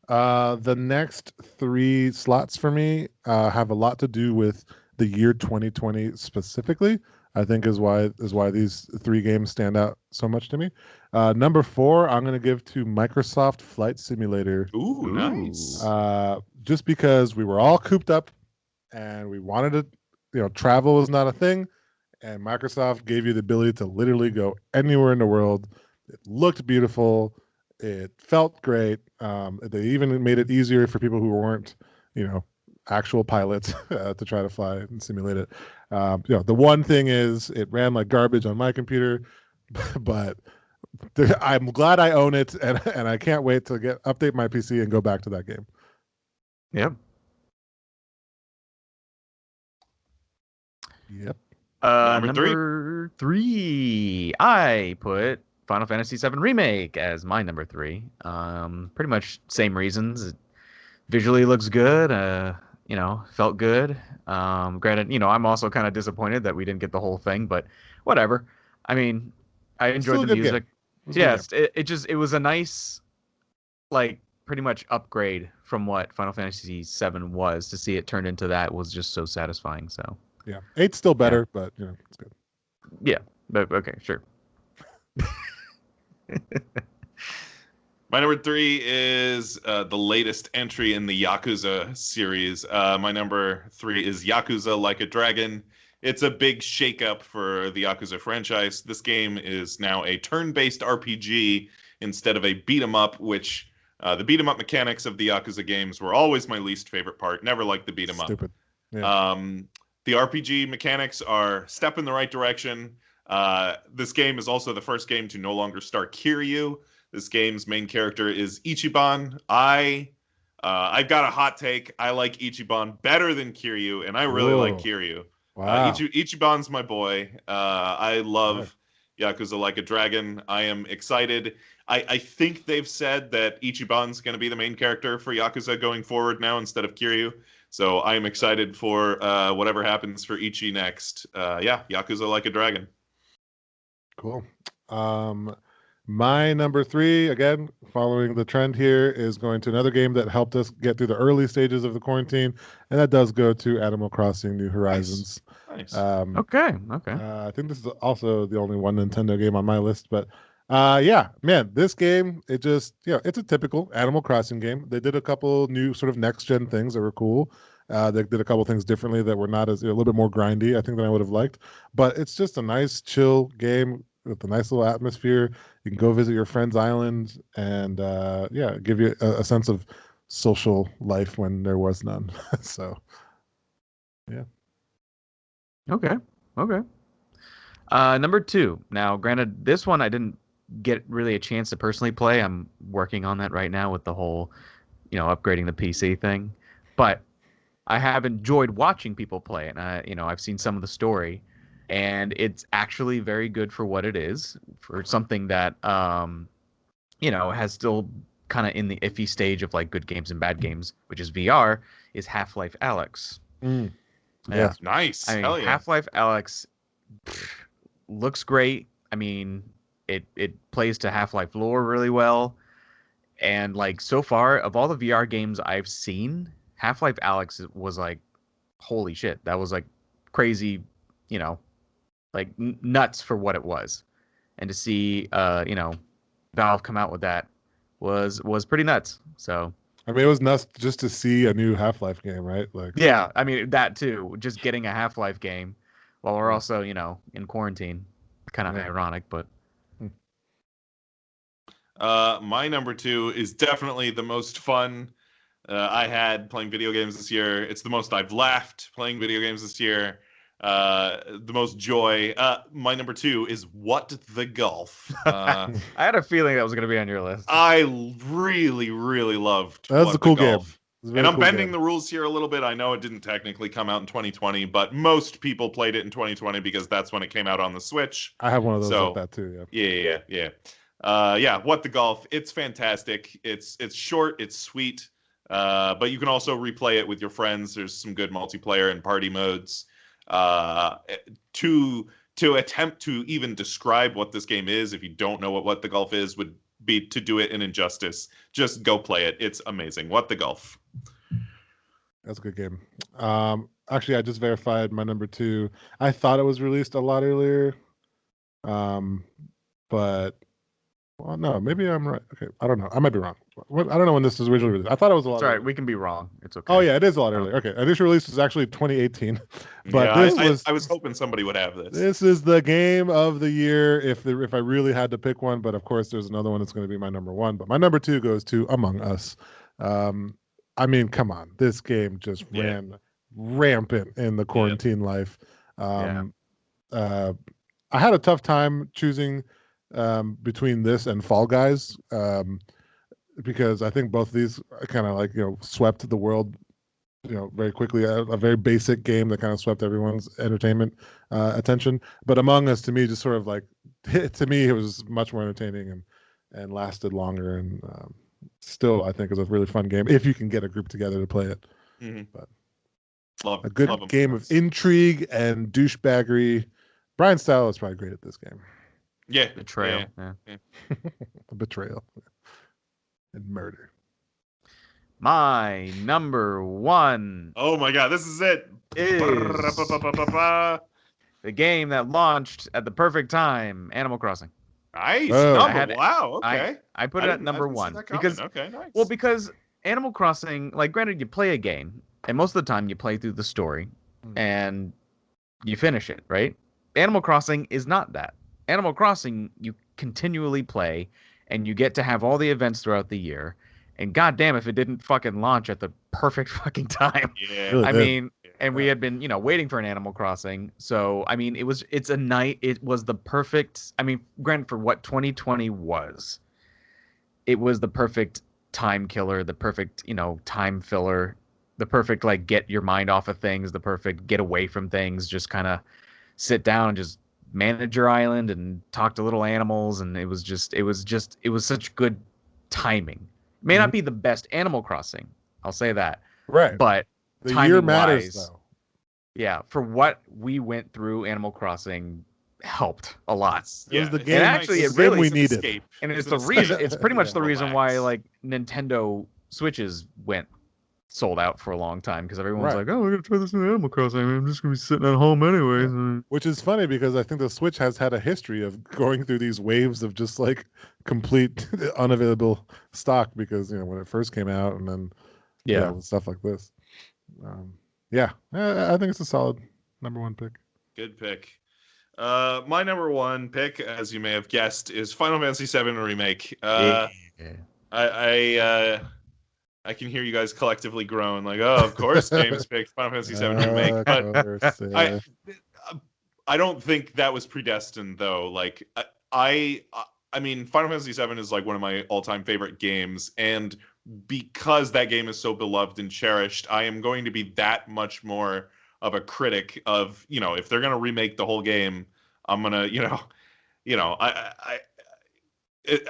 The next 3 slots for me have a lot to do with the year 2020 specifically. I think is why these 3 games stand out so much to me. Number 4, I'm going to give to Microsoft Flight Simulator. Ooh, nice. Just because we were all cooped up and we wanted to, travel was not a thing, and Microsoft gave you the ability to literally go anywhere in the world. It looked beautiful. It felt great. They even made it easier for people who weren't, actual pilots to try to fly and simulate it. The one thing is it ran like garbage on my computer, but I'm glad I own it, and I can't wait to update my PC and go back to that game. Yep. Yep. Number 3, I put Final Fantasy VII Remake as my number 3. Pretty much same reasons. It visually looks good. Felt good. Granted, I'm also kind of disappointed that we didn't get the whole thing, but whatever. I mean, I enjoyed the music. Yes, it was a nice, like, pretty much upgrade from what Final Fantasy VII was. To see it turned into that was just so satisfying. So yeah, 8's still better, but it's good. Yeah, but okay, sure. My number 3 is the latest entry in the Yakuza series. My number 3 is Yakuza Like a Dragon. It's a big shakeup for the Yakuza franchise. This game is now a turn-based RPG instead of a beat-em-up, which the beat-em-up mechanics of the Yakuza games were always my least favorite part. Never liked the beat-em-up. Stupid. Yeah. The RPG mechanics are step in the right direction. This game is also the first game to no longer star Kiryu. This game's main character is Ichiban. I've got a hot take. I like Ichiban better than Kiryu, and I really like Whoa. Kiryu. Wow. Ichiban's my boy. I love Right. Yakuza Like a Dragon. I am excited. I think they've said that Ichiban's going to be the main character for Yakuza going forward now instead of Kiryu. So I am excited for whatever happens for Ichi next. Yakuza Like a Dragon. Cool. My number 3, again, following the trend here, is going to another game that helped us get through the early stages of the quarantine, and that does go to Animal Crossing: New Horizons. Nice. Okay. I think this is also the only one Nintendo game on my list, but yeah, man, this game, it just, it's a typical Animal Crossing game. They did a couple new sort of next-gen things that were cool. They did a couple things differently that were not a little bit more grindy, I think, than I would have liked. But it's just a nice, chill game with a nice little atmosphere. You can go visit your friend's island and, give you a sense of social life when there was none. So, yeah. Okay. Number 2. Now, granted, this one I didn't get really a chance to personally play. I'm working on that right now with the whole, upgrading the PC thing. But I have enjoyed watching people play it. And I've seen some of the story, and it's actually very good for what it is, for something that has still kind of in the iffy stage of like good games and bad games, which is VR, is Half-Life Alyx. Yeah. Nice. I mean, Hell yeah. Half-Life Alyx looks great. I mean, it plays to Half-Life lore really well. And like so far, of all the VR games I've seen, Half-Life Alyx was like, holy shit. That was like crazy, like nuts for what it was. And to see Valve come out with that was pretty nuts. So I mean, it was nuts just to see a new Half-Life game, right? Like, yeah, I mean that too. Just getting a Half-Life game while we're also, in quarantine. Kind of ironic, but my number 2 is definitely the most fun I had playing video games this year. It's the most I've laughed playing video games this year. The most joy. My number 2 is What the Golf. I had a feeling that was going to be on your list. I really, really loved That's What a cool the Golf. game. It's a And very I'm cool bending game. the rules here a little bit. I know it didn't technically come out in 2020, but most people played it in 2020 because that's when it came out on the Switch. I have one of those So, like that too. Yeah. What the Golf. It's fantastic. It's short. It's sweet. But you can also replay it with your friends. There's some good multiplayer and party modes. To attempt to even describe what this game is, if you don't know what the Golf is, would be to do it an injustice. Just go play it. It's amazing. What the Golf. That's a good game. Actually, I just verified my number 2. I thought it was released a lot earlier, but well, no, maybe I'm right. Okay, I don't know. I might be wrong. I don't know when this was originally released. I thought it was a lot. It's all right. earlier. We can be wrong. It's okay. Oh yeah, it is a lot earlier. Okay, initial release was actually 2018, but Yeah, I was hoping somebody would have this. This is the game of the year if I really had to pick one. But of course, there's another one that's going to be my number 1. But my number 2 goes to Among Us. I mean, come on, this game just ran rampant in the quarantine life. I had a tough time choosing between this and Fall Guys because I think both of these kind of like swept the world very quickly. A very basic game that kind of swept everyone's entertainment attention. But Among Us, to me, just sort of like to me, it was much more entertaining and lasted longer and still I think is a really fun game if you can get a group together to play it. But a good game of intrigue and douchebaggery. Brian Style is probably great at this game. Yeah. Betrayal. Yeah. Betrayal and murder. My number 1 Oh my god, this is it. is the game that launched at the perfect time, Animal Crossing. Nice. Oh. Wow. Okay. I put it at number 1 because okay, nice. Well, because Animal Crossing, like, granted, you play a game, and most of the time you play through the story, and you finish it, right? Animal Crossing is not that. Animal Crossing, you continually play, and you get to have all the events throughout the year, And goddamn if it didn't fucking launch at the perfect fucking time. Yeah. Really I did. mean, and we had been, waiting for an Animal Crossing. So, I mean, it was the perfect, I mean, granted for what 2020 was, it was the perfect time killer, the perfect, time filler, the perfect, like, get your mind off of things, the perfect get away from things, just kind of sit down and just manage your island and talk to little animals. And it was such good timing. May not be the best Animal Crossing, I'll say that. Right. But The year matters, timing-wise, though. yeah, for what we went through, Animal Crossing helped a lot. It was the it's game. a actually, nice- it really- we it's an needed. escape. And it's an the reason. escape. It's pretty much the reason why Relax. like Nintendo Switches went sold out for a long time, because everyone's Right. like, "Oh, we're gonna try this in Animal Crossing. I mean, I'm just gonna be sitting at home anyways." Which is funny because I think the Switch has had a history of going through these waves of just like complete unavailable stock because when it first came out and then with stuff like this. I think it's a solid number one pick. Good pick. My number one pick, as you may have guessed, is Final Fantasy VII Remake. I can hear you guys collectively groan, like, "Oh, of course, James picked Final Fantasy VII Remake." But I don't think that was predestined, though. Like, I mean, Final Fantasy VII is like one of my all-time favorite games, and because that game is so beloved and cherished, I am going to be that much more of a critic of, if they're gonna remake the whole game, I'm gonna,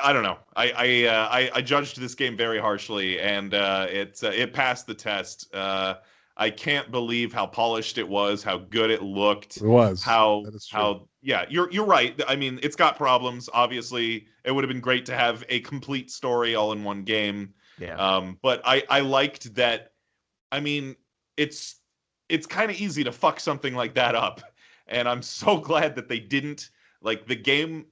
I don't know. I judged this game very harshly, and it passed the test. I can't believe how polished it was, how good it looked. It was. How That is true. you're right. I mean, it's got problems. Obviously, it would have been great to have a complete story all in one game. Yeah. But I liked that. I mean, it's kind of easy to fuck something like that up, and I'm so glad that they didn't. Like, the game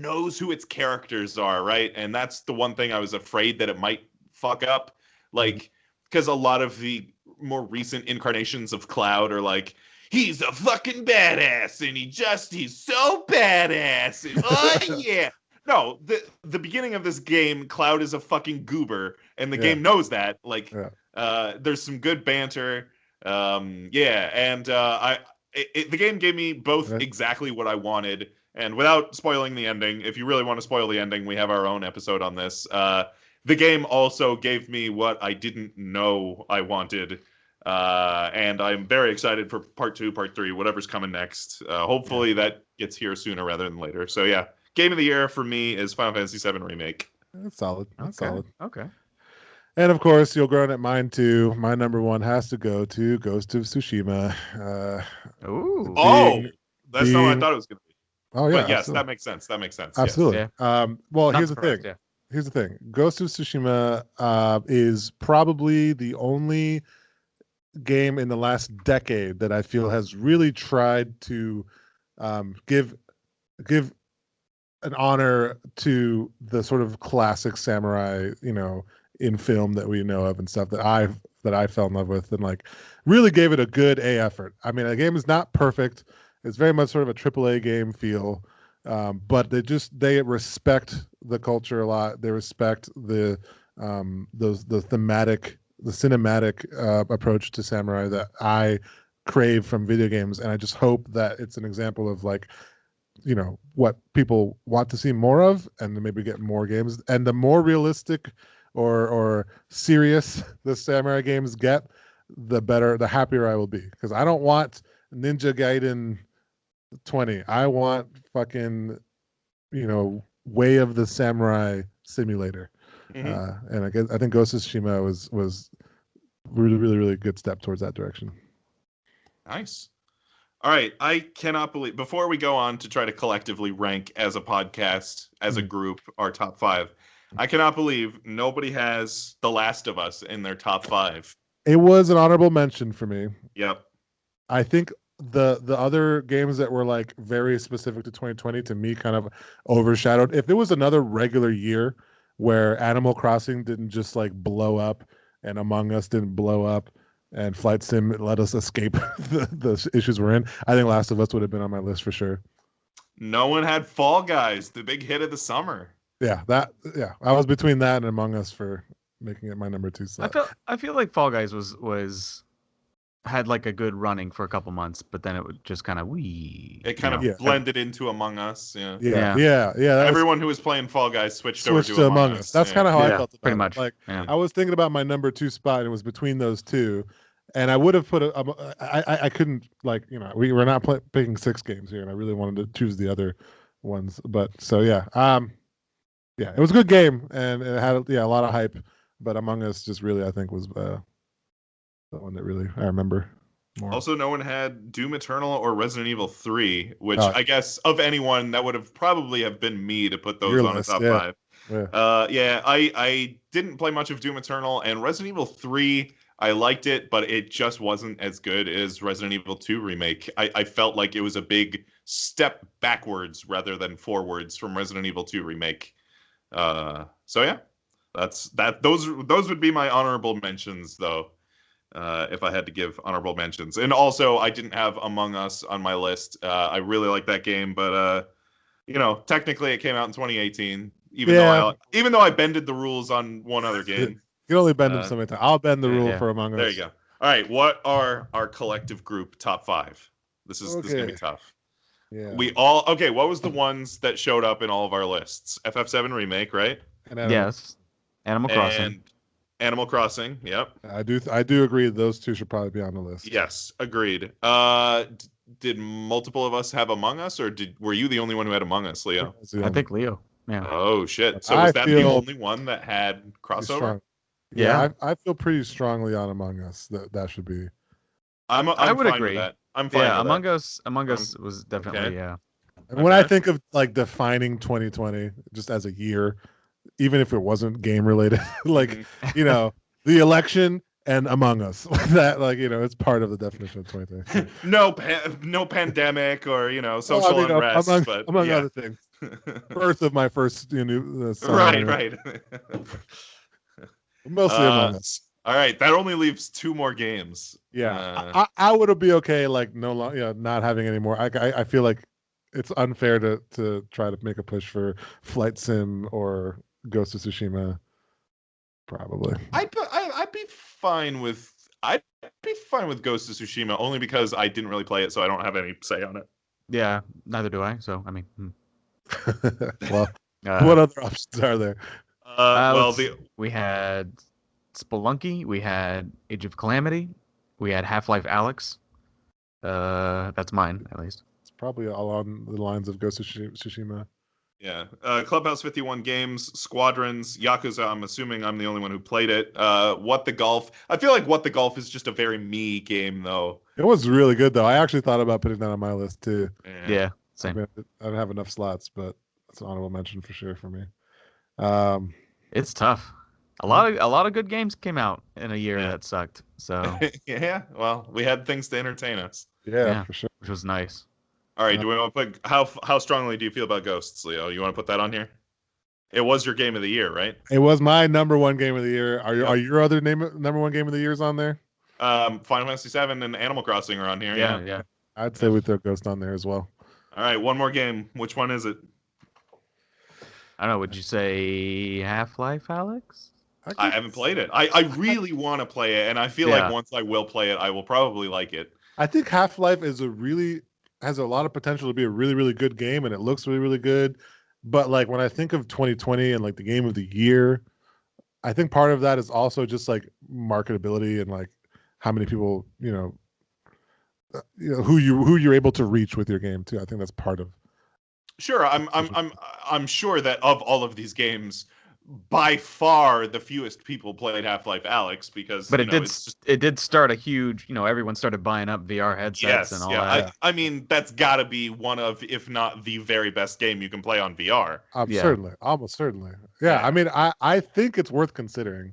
knows who its characters are, right? And that's the one thing I was afraid that it might fuck up. Like, because a lot of the more recent incarnations of Cloud are like, he's a fucking badass, and he's so badass. And, oh yeah. No, the beginning of this game, Cloud is a fucking goober, and the game knows that. Like, there's some good banter. And the game gave me both exactly what I wanted. And without spoiling the ending, if you really want to spoil the ending, we have our own episode on this. The game also gave me what I didn't know I wanted. And I'm very excited for part 2, part 3, whatever's coming next. Hopefully that gets here sooner rather than later. So yeah, game of the year for me is Final Fantasy VII Remake. That's solid. That's solid. Okay. And of course, you'll groan at mine too. My number one has to go to Ghost of Tsushima. That's not what I thought it was going to be. Oh yeah, but yes, absolutely. that makes sense. Absolutely. Yes. Well, Not here's the surprised, thing. Here's the thing. Ghost of Tsushima is probably the only game in the last decade that I feel has really tried to give an honor to the sort of classic samurai, in film that we know of and stuff that I fell in love with, and like really gave it a good effort. I mean, the game is not perfect. It's very much sort of a AAA game feel, but they respect the culture a lot. They respect the cinematic approach to samurai that I crave from video games, and I just hope that it's an example of like, what people want to see more of, and then maybe get more games. And the more realistic or serious the samurai games get, the better, the happier I will be, because I don't want Ninja Gaiden 20. I want fucking, Way of the Samurai Simulator. And I think Ghost of Tsushima was really, really, really good step towards that direction. Nice. All right. I cannot believe, before we go on to try to collectively rank as a podcast, as a group, our top 5, I cannot believe nobody has The Last of Us in their top 5. It was an honorable mention for me. Yep. I think the other games that were like very specific to 2020 to me kind of overshadowed. If there was another regular year where Animal Crossing didn't just like blow up and Among Us didn't blow up and Flight Sim let us escape the issues we're in, I think Last of Us would have been on my list for sure. No one had Fall Guys, the big hit of the summer. I was between that and Among Us for making it my number 2 slot. I feel like Fall Guys had like a good running for a couple months, but then it would just kind of It kind of blended into Among Us. Yeah. Everyone who was playing Fall Guys switched over to Among Us. That's kind of how I felt about pretty much. Like I was thinking about my number 2 spot, and it was between those two. And I would have put I couldn't, like, we were not picking 6 games here, and I really wanted to choose the other ones. But so yeah, it was a good game, and it had a lot of hype. But Among Us just really, I think, was the one that really I remember more. Also, no one had Doom Eternal or Resident Evil 3, which I guess of anyone that would have probably have been me to put those on the top 5. Yeah. I didn't play much of Doom Eternal, and Resident Evil 3. I liked it, but it just wasn't as good as Resident Evil 2 Remake. I felt like it was a big step backwards rather than forwards from Resident Evil 2 Remake. So yeah, those would be my honorable mentions, though, if I had to give honorable mentions. And also, I didn't have Among Us on my list. I really like that game, but technically it came out in 2018. Even though I bended the rules on one other game. You can only bend them so many times. I'll bend the rule for Among Us. There you go. All right, what are our collective group top 5? This is gonna be tough. Yeah. What was the ones that showed up in all of our lists? FF7 Remake, right? Yes. Animal Crossing. And Animal Crossing. Yep. I do agree those two should probably be on the list. Yes, agreed. Did multiple of us have Among Us, or were you the only one who had Among Us, Leo? I think Leo. Yeah. Oh shit! So was that the only one that had crossover? Yeah, I feel pretty strongly on Among Us that should be. I would agree. With that. I'm fine. Yeah, with Among Us was definitely And when I think of like defining 2020 just as a year, even if it wasn't game related, like the election and Among Us, that it's part of the definition of 2020. no pandemic or social unrest, among other things. Birth of my first son. Right. Mostly Among Us. All right, that only leaves 2 more games. Yeah, I would be okay not having any more. I feel like it's unfair to try to make a push for Flight Sim or Ghost of Tsushima. Probably. I'd be fine with Ghost of Tsushima only because I didn't really play it, so I don't have any say on it. Yeah, neither do I. So I mean, well, what other options are there? We had Spelunky, we had Age of Calamity, we had Half-Life Alyx. That's mine, at least. It's probably along the lines of Ghost of Tsushima. Yeah. Clubhouse 51 Games, Squadrons, Yakuza. I'm assuming I'm the only one who played it. What the Golf. I feel like What the Golf is just a very me game, though. It was really good, though. I actually thought about putting that on my list, too. Yeah, same. I don't have enough slots, but it's an honorable mention for sure for me. It's tough. A lot of good games came out in a year that sucked. So yeah, well, we had things to entertain us. Yeah, for sure, which was nice. All right, do we want to put how strongly do you feel about Ghosts, Leo? You want to put that on here? It was your game of the year, right? It was my number 1 game of the year. Are your other number 1 game of the years on there? Final Fantasy VII and Animal Crossing are on here. Yeah. I'd say we throw Ghost on there as well. All right, one more game. Which one is it? I don't know. Would you say Half-Life Alyx? I haven't played it. I really want to play it, and I feel like once I will play it, I will probably like it. I think Half-Life has a lot of potential to be a really, really good game, and it looks really, really good. But like when I think of 2020 and like the game of the year, I think part of that is also just like marketability and like how many people who you're able to reach with your game too. I think that's part of. Sure, I'm sure that of all of these games, by far the fewest people played Half-Life Alyx because. But it did start a huge. Everyone started buying up VR headsets and all that. I mean, that's got to be one of, if not the very best game you can play on VR. Certainly, almost certainly. Yeah, I mean, I think it's worth considering.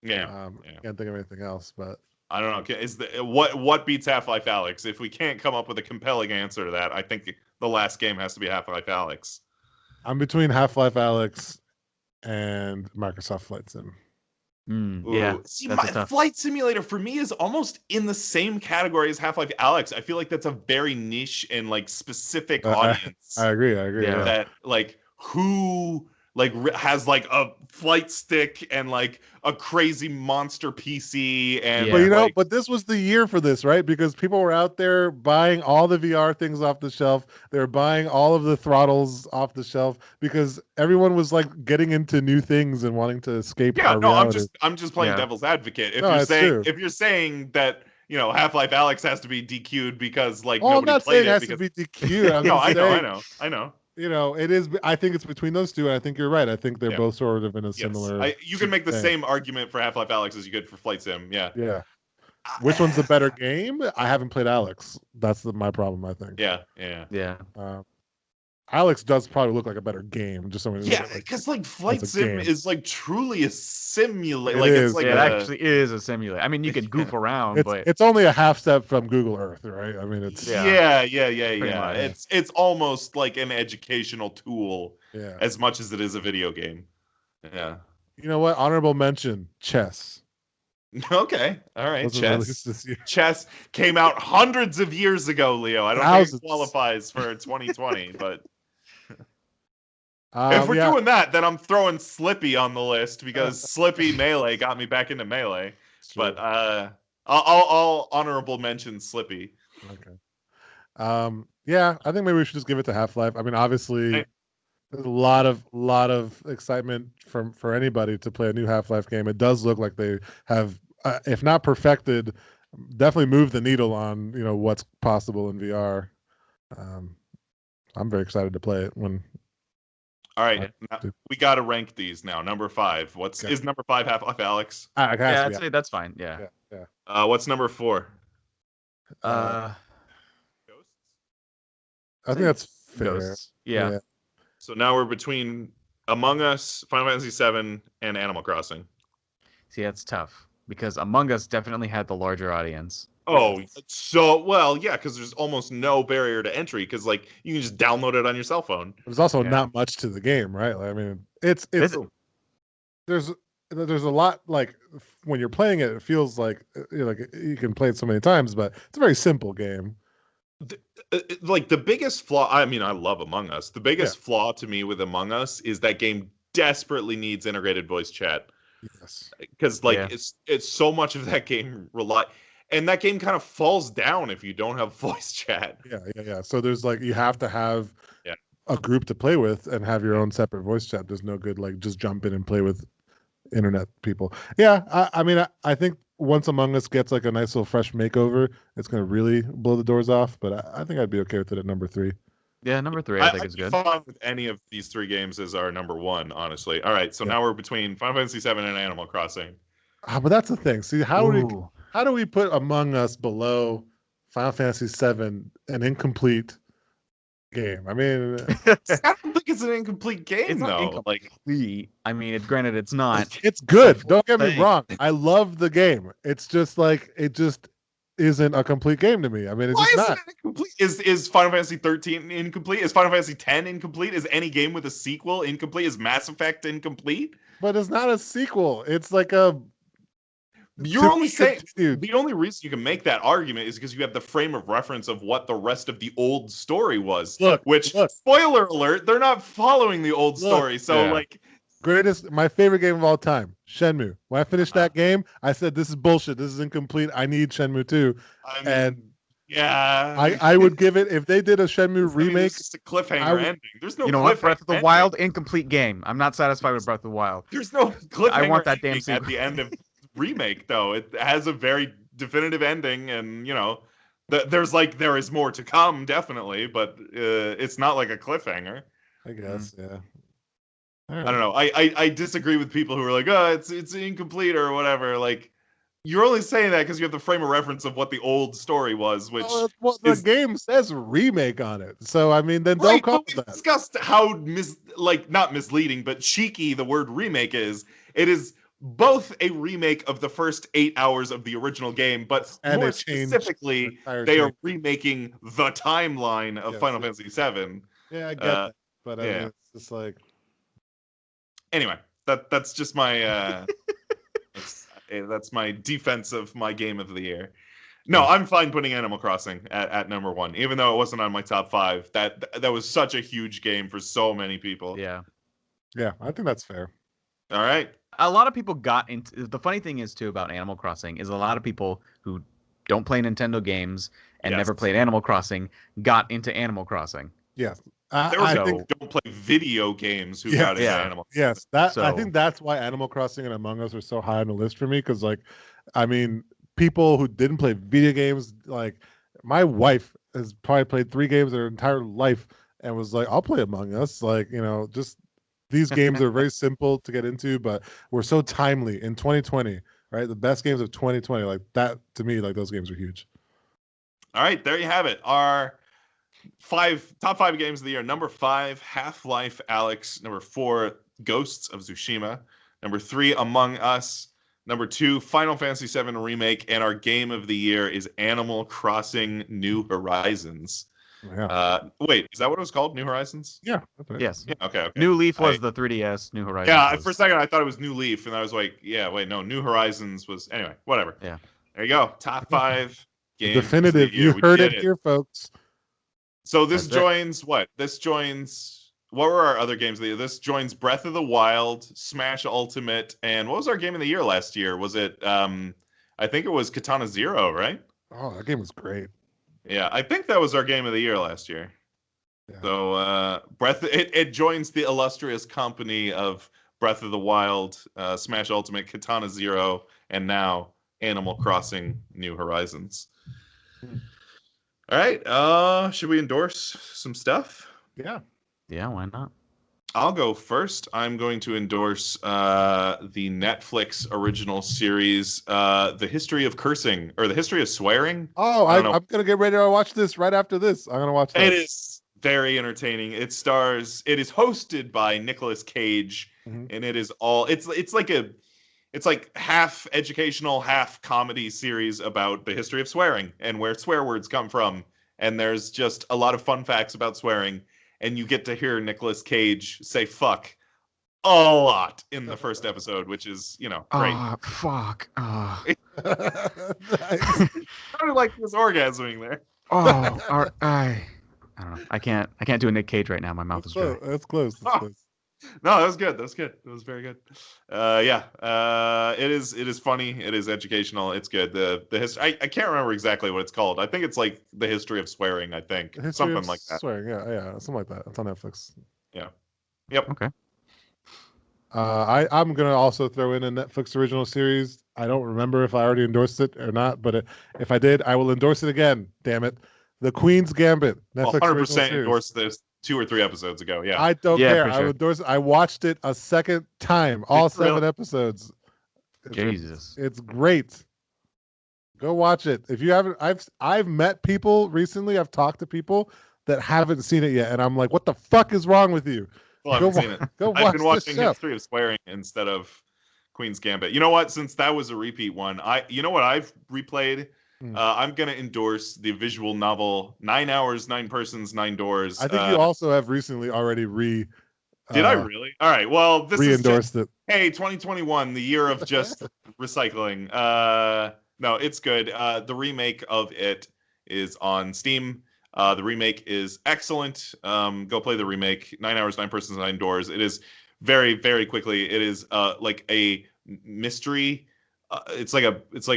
Yeah. Can't think of anything else, but. I don't know. Is what beats Half-Life Alyx? If we can't come up with a compelling answer to that, I think the last game has to be Half-Life Alyx. I'm between Half-Life Alyx and Microsoft Flight Sim. Yeah. See, Flight Simulator for me is almost in the same category as Half-Life Alyx. I feel like that's a very niche and like specific audience. I agree. Yeah. That like who like has like a flight stick and like a crazy monster PC and But Yeah. but this was the year for this, right? Because people were out there buying all the VR things off the shelf. They were buying all of the throttles off the shelf because everyone was like getting into new things and wanting to escape yeah, our no, reality. I'm just playing Yeah. devil's advocate. No, it's true. If you're saying that, Half-Life Alyx has to be DQ'd because like Oh, I'm nobody not played saying it it has because to be DQ. I'm no, just saying, I know. it is. I think it's between those two, and I think you're right. I think they're Yeah. both sort of in a Yes, similar. you can make the thing. same argument for Half-Life Alyx as you could for Flight Sim. Yeah. Yeah. Which one's the better game? I haven't played Alex. That's my problem, I think. Yeah. Yeah. Alex does probably look like a better game. Just something. Yeah, because like Flight a Sim game. is like truly a simulator. It Like is, it's like It yeah. actually is a simulator. I mean, you could goof around, but It's only a half step from Google Earth, right? I mean, it's Yeah. yeah. much. It's almost like an educational tool yeah. as much as it is a video game. Yeah. You know what? Honorable mention: chess. Okay. All right. Wasn't released Chess. this year. Chess came out hundreds of years ago, Leo. I don't think Thousands. it qualifies for 2020, but if we're Yeah. doing that, then I'm throwing Slippy on the list because Slippy Melee got me back into Melee. Sure. But I'll honorable mention Slippy. Okay. Yeah, I think maybe we should just give it to Half-Life. I mean, obviously, Hey. there's a lot of excitement for anybody to play a new Half-Life game. It does look like they have, if not perfected, definitely moved the needle on what's possible in VR. I'm very excited to play it when. All right, now, we got to rank these now. Number 5. Is number 5 Half-Life Alyx? yeah, I'd say that's fine. Yeah. What's number 4? Uh, Ghosts. I think that's fair. Ghosts. Yeah. So now we're between Among Us, Final Fantasy VII, and Animal Crossing. See, that's tough because Among Us definitely had the larger audience. Oh, so well, yeah, because there's almost no barrier to entry because like you can just download it on your cell phone. There's also not much to the game, right? Like, I mean, it's there's a lot, like when you're playing it, it feels like you can play it so many times, but it's a very simple game. Like the biggest flaw, I mean, I love Among Us. The biggest flaw to me with Among Us is that game desperately needs integrated voice chat. Yes, because it's so much of that game and that game kind of falls down if you don't have voice chat. Yeah. So there's like you have to have a group to play with and have your own separate voice chat. There's no good like just jump in and play with internet people. Yeah, I mean, I think once Among Us gets like a nice little fresh makeover, it's gonna really blow the doors off. But I think I'd be okay with it at number 3. Yeah, number 3 I think is good. I'm fine with any of these 3 games as our number 1, honestly. All right, so now we're between Final Fantasy VII and Animal Crossing. But that's the thing. See, how do we put Among Us below Final Fantasy VII, an incomplete game? I mean, I don't think it's an incomplete game, it's though. Incomplete. I mean, granted, it's not. It's good. Don't get me wrong. I love the game. It's just like it just isn't a complete game to me. I mean, it's just not. It incomplete? Is Final Fantasy 13 incomplete? Is Final Fantasy 10 incomplete? Is any game with a sequel incomplete? Is Mass Effect incomplete? But it's not a sequel. It's like a. You're only saying the only reason you can make that argument is because you have the frame of reference of what the rest of the old story was. Look, spoiler alert, they're not following the old story. So my favorite game of all time, Shenmue. When I finished that game, I said, "This is bullshit. This is incomplete. I need Shenmue 2." I would give it if they did a Shenmue remake. It's just a cliffhanger ending. There's no. Breath of the Wild, incomplete game. I'm not satisfied with Breath of the Wild. There's no cliffhanger. I want that damn at the end of remake though. It has a very definitive ending, and there is more to come, definitely, but it's not like a cliffhanger. I guess, yeah. I don't know. I disagree with people who are like, oh, it's incomplete or whatever. Like, you're only saying that because you have the frame of reference of what the old story was, which the game says remake on it. So I mean, then don't call it that. Discussed how not misleading, but cheeky the word remake is. It is both a remake of the first 8 hours of the original game, but more specifically, they are remaking the timeline of Final Fantasy VII. Yeah, I get that, but I mean, it's just like. Anyway, that's just my that's my defense of my game of the year. No, I'm fine putting Animal Crossing at number 1, even though it wasn't on my top 5. That was such a huge game for so many people. Yeah. Yeah, I think that's fair. All right. A lot of people got into the funny thing is too about Animal Crossing is a lot of people who don't play Nintendo games and never played Animal Crossing got into Animal Crossing. Yes. There were I people think who don't play video games who Yeah. got into Yeah. Animal. yes, I So- think that's why Animal Crossing and Among Us are so high on the list for me because, like, I mean, people who didn't play video games, like my wife has probably played 3 games her entire life and was like, "I'll play Among Us." Like, just these games are very simple to get into, but we're so timely in 2020, right? The best games of 2020, like that to me, like those games are huge. All right, there you have it. Our top 5 games of the year. Number 5, Half-Life Alyx. Number 4, Ghosts of Tsushima. Number 3, Among Us. Number 2, Final Fantasy VII Remake. And our game of the year is Animal Crossing New Horizons. Yeah. Wait, is that what it was called? New Horizons? Yeah. That's right. Yes. Yeah, okay. New Leaf was the 3DS. New Horizons. Yeah, was... for a second I thought it was New Leaf, and I was like, yeah, wait, no, New Horizons was anyway. Whatever. Yeah. There you go. Top 5 games. Definitive. Of the year. You We heard did it here, folks. So this That's it. joins what? This joins. What were our other games of the year? This joins Breath of the Wild, Smash Ultimate, and what was our game of the year last year? Was it? I think it was Katana Zero, right? Oh, that game was great. Yeah, I think that was our game of the year last year. Yeah. So it joins the illustrious company of Breath of the Wild, Smash Ultimate, Katana Zero, and now Animal Crossing New Horizons. All right, should we endorse some stuff? Yeah. Yeah, why not? I'll go first. I'm going to endorse the Netflix original series, The History of Cursing, or The History of Swearing. Oh, I don't know. I'm gonna get ready to watch this right after this. I'm gonna watch that. It is very entertaining. It is hosted by Nicolas Cage, Mhm. and it is all it's like half educational, half comedy series about the history of swearing and where swear words come from. And there's just a lot of fun facts about swearing, and you get to hear Nicolas Cage say fuck a lot in the first episode, which is, great. Oh, fuck. Oh, Nice. Sounded like he was orgasming there. I don't know. I can't do a Nick Cage right now. My mouth is dry. That's close. That's Oh. close. No, that was good. That was good. It was very good. It is funny. It is educational. It's good. The history. I can't remember exactly what it's called. I think it's like the history of swearing. I think History something of like that. Swearing. Yeah, something like that. It's on Netflix. Yep. Okay. I'm gonna also throw in a Netflix original series. I don't remember if I already endorsed it or not, but if I did, I will endorse it again. Damn it, The Queen's Gambit. Netflix 100% original series. endorsed this 2 or 3 episodes ago. Yeah. I don't Yeah, care. for I sure. will endorse it. I watched it a second time, all It's real. 7 episodes. Jesus. It's great. Go watch it. If you haven't, I've met people recently. I've talked to people that haven't seen it yet, and I'm like, what the fuck is wrong with you? Well, I Go haven't seen it. Go I've been watch watching this show. History of Swearing instead of Queen's Gambit. You know what? Since that was a repeat one, you know what I've replayed? I'm gonna endorse the visual novel 9 Hours, 9 Persons, 9 Doors. I think you also have recently already Did I really? All right. Well, this is re-endorsed it. hey, 2021, the year of just recycling. No, it's good. The remake of it is on Steam. The remake is excellent. Go play the remake. 9 Hours, 9 Persons, 9 Doors. It is very, very quickly. It is like a mystery. It's like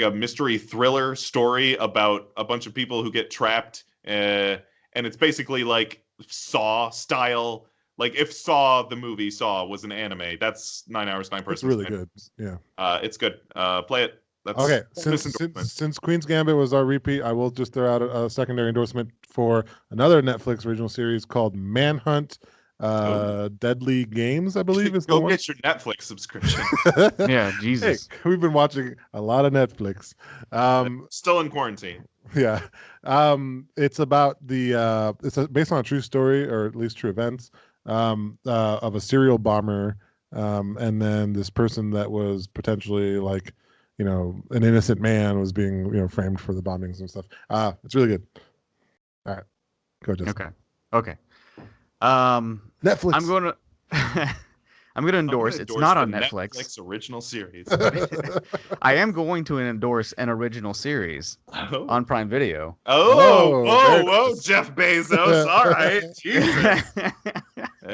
a mystery thriller story about a bunch of people who get trapped, and it's basically like Saw style. Like if Saw, the movie Saw, was an anime, that's 9 Hours, 9 Persons. It's really good. Yeah. It's good. Play it. That's Okay. bonus endorsement. Since Queen's Gambit was our repeat, I will just throw out a secondary endorsement for another Netflix original series called Manhunt. Deadly Games, I believe is the Go one. get your Netflix subscription. Yeah, Hey, Jesus. we've been watching a lot of Netflix. Still in quarantine. Yeah. It's about based on a true story, or at least true events, of a serial bomber, and then this person that was potentially like, an innocent man was being, framed for the bombings and stuff. It's really good. All right. Go, Justin. Okay. Netflix. I'm gonna endorse. It's not on the Netflix. Netflix original series. I am going to endorse an original series on Prime Video. Oh, Oh, whoa, there it whoa, is. Jeff Bezos. All right. Jesus.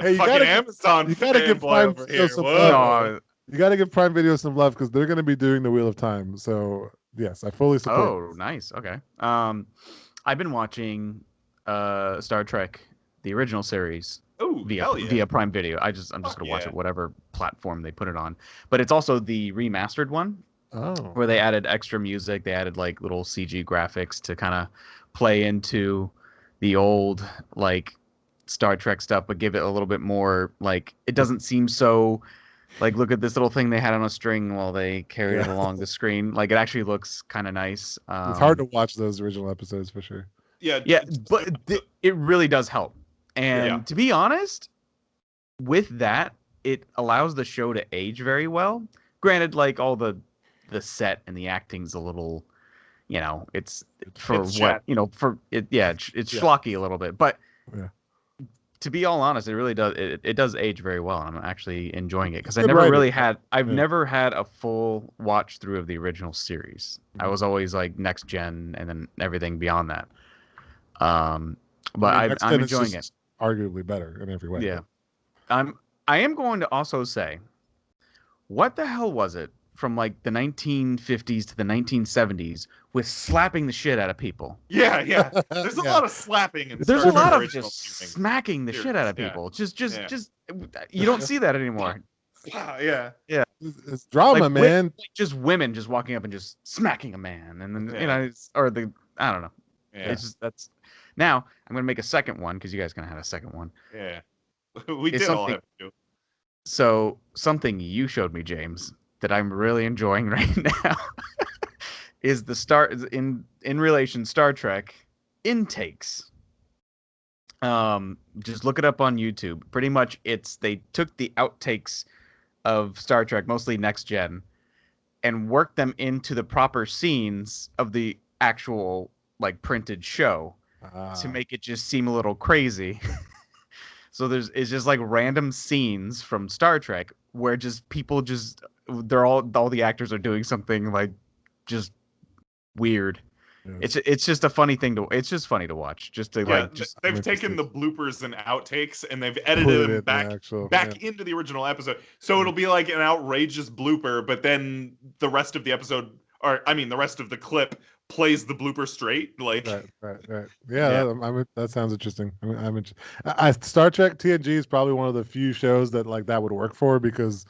Hey, you fucking gotta Amazon you gotta give fanboy Prime over Video here. some Whoa. love. No. You gotta give Prime Video some love because they're gonna be doing the Wheel of Time. So yes, I fully support. Oh, nice. Okay. I've been watching Star Trek, the original series, Oh, hell yeah. via Prime Video. I'm just Fuck gonna watch yeah. it whatever platform they put it on. But it's also the remastered one Oh, where they added extra music. They added like little CG graphics to kind of play into the old like Star Trek stuff, but give it a little bit more like it doesn't seem so like look at this little thing they had on a string while they carried it Yeah. along the screen. Like it actually looks kind of nice. it's hard to watch those original episodes for sure. Yeah. Yeah, but it really does help. And Yeah. to be honest, with that, it allows the show to age very well. Granted, like all the set and the acting's a little, it's for It's what chat. for it. Yeah, it's Yeah. schlocky a little bit, but Yeah. to be all honest, it really does. It does age very well, and I'm actually enjoying it because I Good never writing. really had. I've Yeah. never had a full watch through of the original series. I Mhm. was always like next gen, and then everything beyond that. But I mean, Next I'm Gen is enjoying just it. arguably better in every way. Yeah. I am going to also say, what the hell was it from like the 1950s to the 1970s with slapping the shit out of people? Yeah, yeah. There's a Yeah. lot of slapping in There's Star a lot Trek of original just viewing. smacking the shit out of Yeah. people. Just Yeah. you don't see that anymore. Yeah. It's drama, Like, man. like just women just walking up and just smacking a man, and then Yeah. I don't know. Yeah. It's just that's. Now I'm gonna make a second one because you guys gonna have a second one. Yeah. We It's did all something- have to do. So something you showed me, James, that I'm really enjoying right now is the in relation Star Trek intakes. Just look it up on YouTube. Pretty much, they took the outtakes of Star Trek, mostly Next Gen, and worked them into the proper scenes of the actual like printed show to make it just seem a little crazy. So it's just like random scenes from Star Trek where just people all the actors are doing something like just weird. Yes. It's just a funny thing it's just funny to watch. Just to Yeah, like just they've I'm taken the interested. bloopers and outtakes and they've Put edited it them in the back actual- into the original episode. So it'll be like an outrageous blooper, but then the rest of the episode, the rest of the clip plays the blooper straight. Like, Right. Yeah, Yeah. that sounds interesting. Star Trek TNG is probably one of the few shows that like that would work for because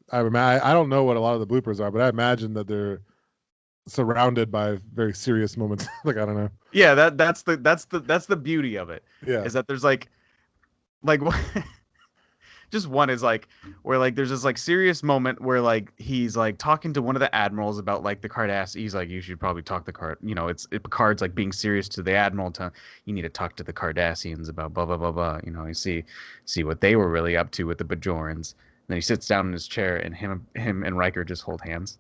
I don't know what a lot of the bloopers are, but I imagine that they're surrounded by very serious moments. Like I don't know. yeah, that's the beauty of it. Yeah. Is that there's like just one is like where like there's this like serious moment where like he's like talking to one of the admirals about like the Cardassians. He's like, you should probably talk to Picard's like being serious to the admiral. You need to talk to the Cardassians about blah blah blah blah. You see what they were really up to with the Bajorans. And then he sits down in his chair and him and Riker just hold hands.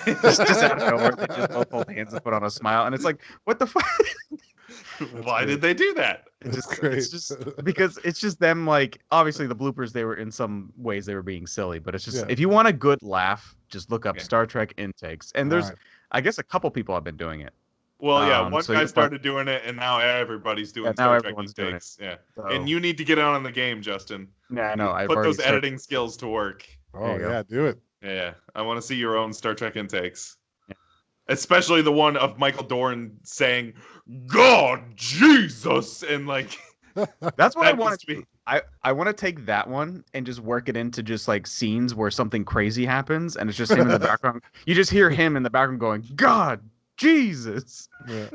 just out of nowhere, they just both hold hands and put on a smile, and it's like, what the fuck? why did they do that? That's great. It's just because it's just them. Like, obviously, the bloopers, they were in some ways they were being silly, but it's just Yeah. if you want a good laugh, just look up Yeah. Star Trek intakes, and there's, Alright. I guess, a couple people have been doing it. Well, yeah, one So guy you- started doing it, and now everybody's doing now Star Trek everyone's doing it. intakes. Yeah, So, and you need to get out on the game, Justin. yeah, I know. I've Put already those started- editing skills to work. Oh There you go. yeah, do it. Yeah, I want to see your own Star Trek intakes. Yeah. Especially the one of Michael Dorn saying, God, Jesus, and like, That's what I that want needs to be. I want to take that one and just work it into just like scenes where something crazy happens, and it's just him in the background. You just hear him in the background going, God, Jesus. Yeah.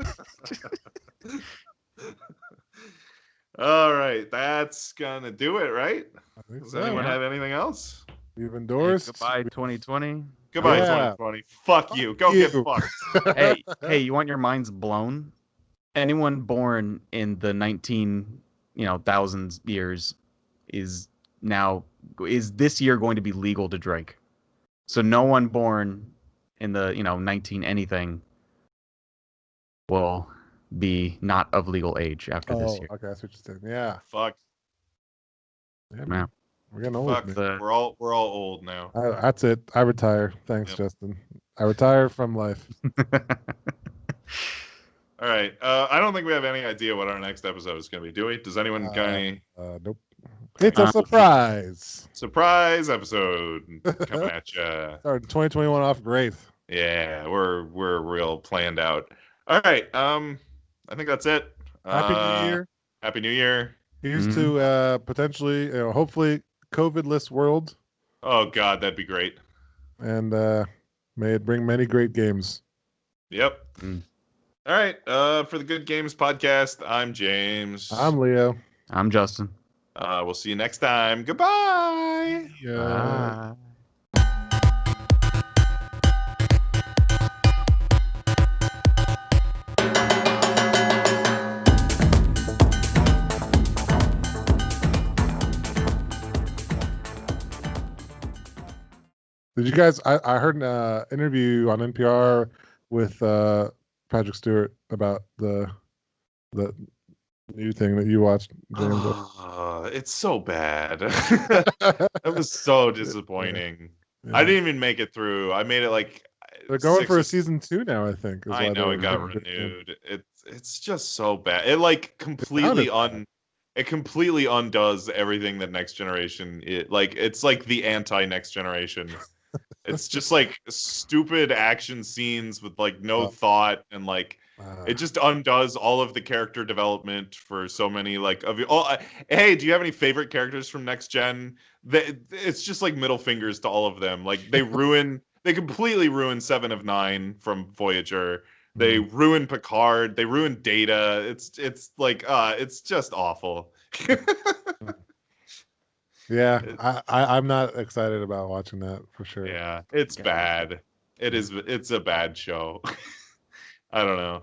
All right, that's gonna do it, right? I think Does so. anyone yeah. have anything else? We've Hey, endorsed. goodbye, 2020. Goodbye, Yeah. 2020. Fuck you. Go you. get fucked. hey, you want your minds blown? Anyone born in the 19,000s years is this year going to be legal to drink. So no one born in the 19 anything will be not of legal age after this Oh, year. okay, that's what you said. Yeah. Fuck. Yeah, Yeah. we're getting old. Fuck. man. We're all old now. That's it. I retire. Thanks, Yep. Justin. I retire from life. All right. I don't think we have any idea what our next episode is going to be. Do we? Does anyone got any? Nope. It's a surprise. Surprise episode coming at you. Started 2021 off great. Yeah, we're real planned out. All right. I think that's it. Happy New Year. Happy New Year. Here's to potentially, hopefully, COVID-less world. Oh God, that'd be great. And may it bring many great games. Yep. All right. For the Good Games podcast, I'm James. I'm Leo. I'm Justin. We'll see you next time. Goodbye. Yeah. Bye. Did you guys? I heard an interview on NPR with Patrick Stewart about the new thing that you watched, James. It's so bad. It was so disappointing. Yeah. I didn't even make it through. I made it like They're going for a season 2 now, I think. I know it got renewed. It's just so bad. It like completely it completely undoes everything that Next Generation it's like the anti Next Generation. It's just like stupid action scenes with like no thought, and like it just undoes all of the character development for so many like of you. Hey, do you have any favorite characters from Next Gen? It's just like middle fingers to all of them. Like they completely ruin 7 of 9 from Voyager. They ruin Picard. They ruin Data. It's like it's just awful. Yeah, I'm not excited about watching that for sure. Yeah, it's bad. It's a bad show. I don't know.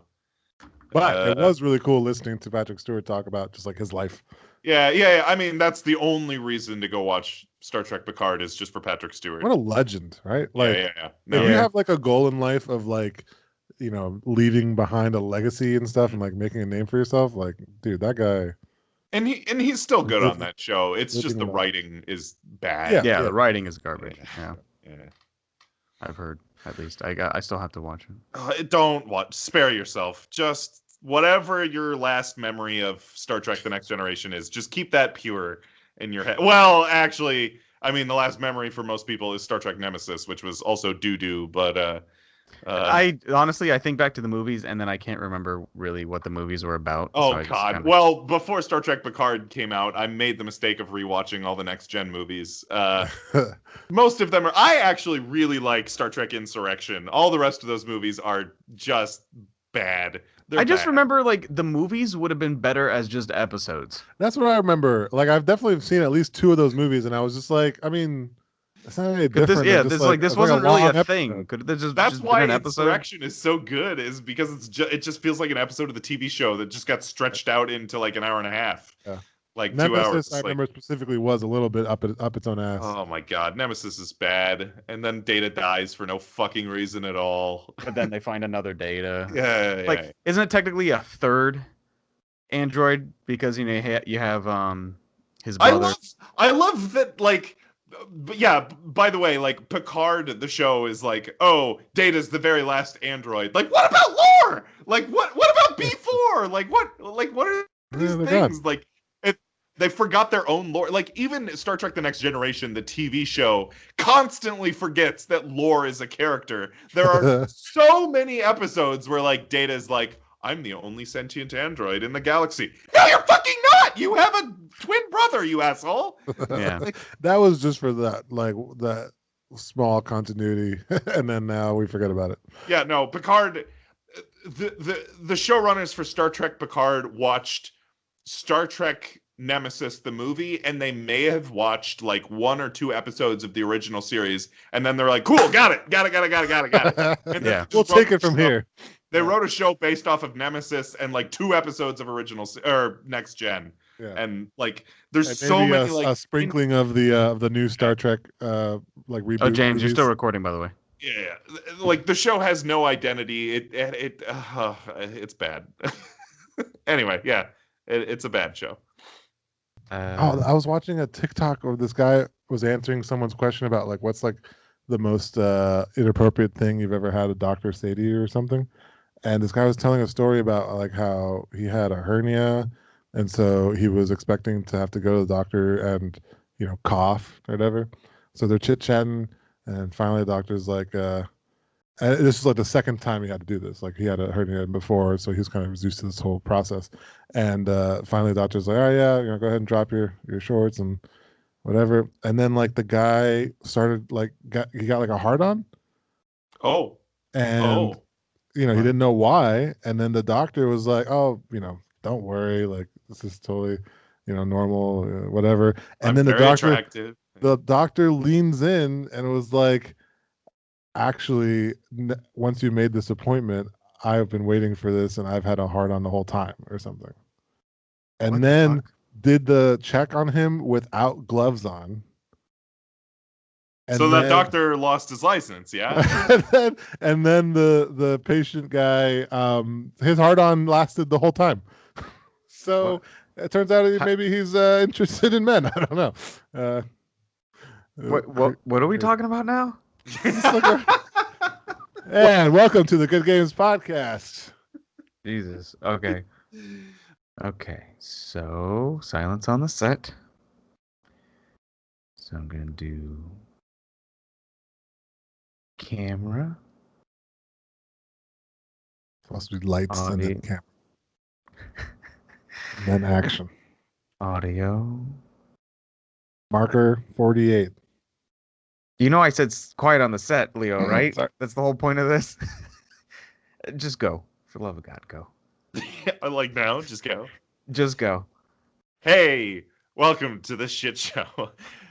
But it was really cool listening to Patrick Stewart talk about just like his life. Yeah. I mean, that's the only reason to go watch Star Trek Picard is just for Patrick Stewart. What a legend, right? Like, yeah. If you have like a goal in life of like, leaving behind a legacy and stuff and like making a name for yourself, like, dude, that guy. And he's still good on that show. It's just the writing is bad. Yeah, the writing is garbage. Yeah. I've heard, at least. I still have to watch it. Don't watch. Spare yourself. Just whatever your last memory of Star Trek: The Next Generation is, just keep that pure in your head. Well, actually, I mean, the last memory for most people is Star Trek Nemesis, which was also doo-doo, but I honestly, I think back to the movies, and then I can't remember really what the movies were about. Oh, God. Well, before Star Trek Picard came out, I made the mistake of rewatching all the Next Gen movies. Most of them I actually really like Star Trek Insurrection. All the rest of those movies are just bad. I just remember, like, the movies would have been better as just episodes. That's what I remember. Like, I've definitely seen at least 2 of those movies, and I was just like, I mean, it's not any different. This wasn't really a thing. Could have just That's just why been an episode? Insurrection is so good, is because it just feels like an episode of the TV show that just got stretched out into like an hour and a half. Yeah. Like Nemesis, 2 hours. I remember specifically was a little bit up its own ass. Oh my God, Nemesis is bad, and then Data dies for no fucking reason at all. But then they find another Data. Yeah. Isn't it technically a third android because you have his brother? I love that, like. But yeah, by the way, like Picard, the show is like, oh, Data's the very last android. Like, what about lore? Like, what about B4? Like, what are these things? Like, they forgot their own lore. Like, even Star Trek: The Next Generation, the TV show, constantly forgets that lore is a character. There are so many episodes where like Data's like, I'm the only sentient android in the galaxy. No, you're fucking not! You have a twin brother, you asshole! Yeah. That was just for that small continuity, and then now we forget about it. Yeah, no, Picard, the showrunners for Star Trek Picard watched Star Trek Nemesis, the movie, and they may have watched like 1 or 2 episodes of the original series, and then they're like, cool, got it. And yeah, we'll take it from here. They wrote a show based off of Nemesis and like 2 episodes of original or Next Gen. Yeah. And like there's so many like a sprinkling of the new Star Trek like reboot. Oh, James, movies. You're still recording, by the way. Yeah. Like the show has no identity. It's bad. Anyway, yeah. It's a bad show. I was watching a TikTok where this guy was answering someone's question about like what's like the most inappropriate thing you've ever had a doctor say to you or something. And this guy was telling a story about like how he had a hernia and so he was expecting to have to go to the doctor and cough or whatever. So they're chit chatting, and finally the doctor's like, and this is like the second time he had to do this. Like he had a hernia before, so he was kind of used to this whole process. And finally the doctor's like, oh yeah, go ahead and drop your shorts and whatever. And then like the guy started like he got like a hard on, Oh. and he didn't know why. And then the doctor was like, oh, don't worry, like this is totally normal, whatever. And I'm then very attractive. the doctor leans in and was like, actually, once you made this appointment, I've been waiting for this and I've had a hard on the whole time or something. And then did the check on him without gloves on. And so that doctor lost his license, yeah? and then the patient guy, his hard on lasted the whole time. So it turns out maybe he's interested in men. I don't know. What are we talking about now? And welcome to the Good Games Podcast. Jesus. Okay. Okay. So silence on the set. So I'm gonna do camera. Supposed to be lights and Audio. then camera. And then action. Audio. Marker 48. I said quiet on the set, Leo, right? Sorry. That's the whole point of this. Just go. For the love of God, go. I like now, just go. Just go. Hey, welcome to the shit show.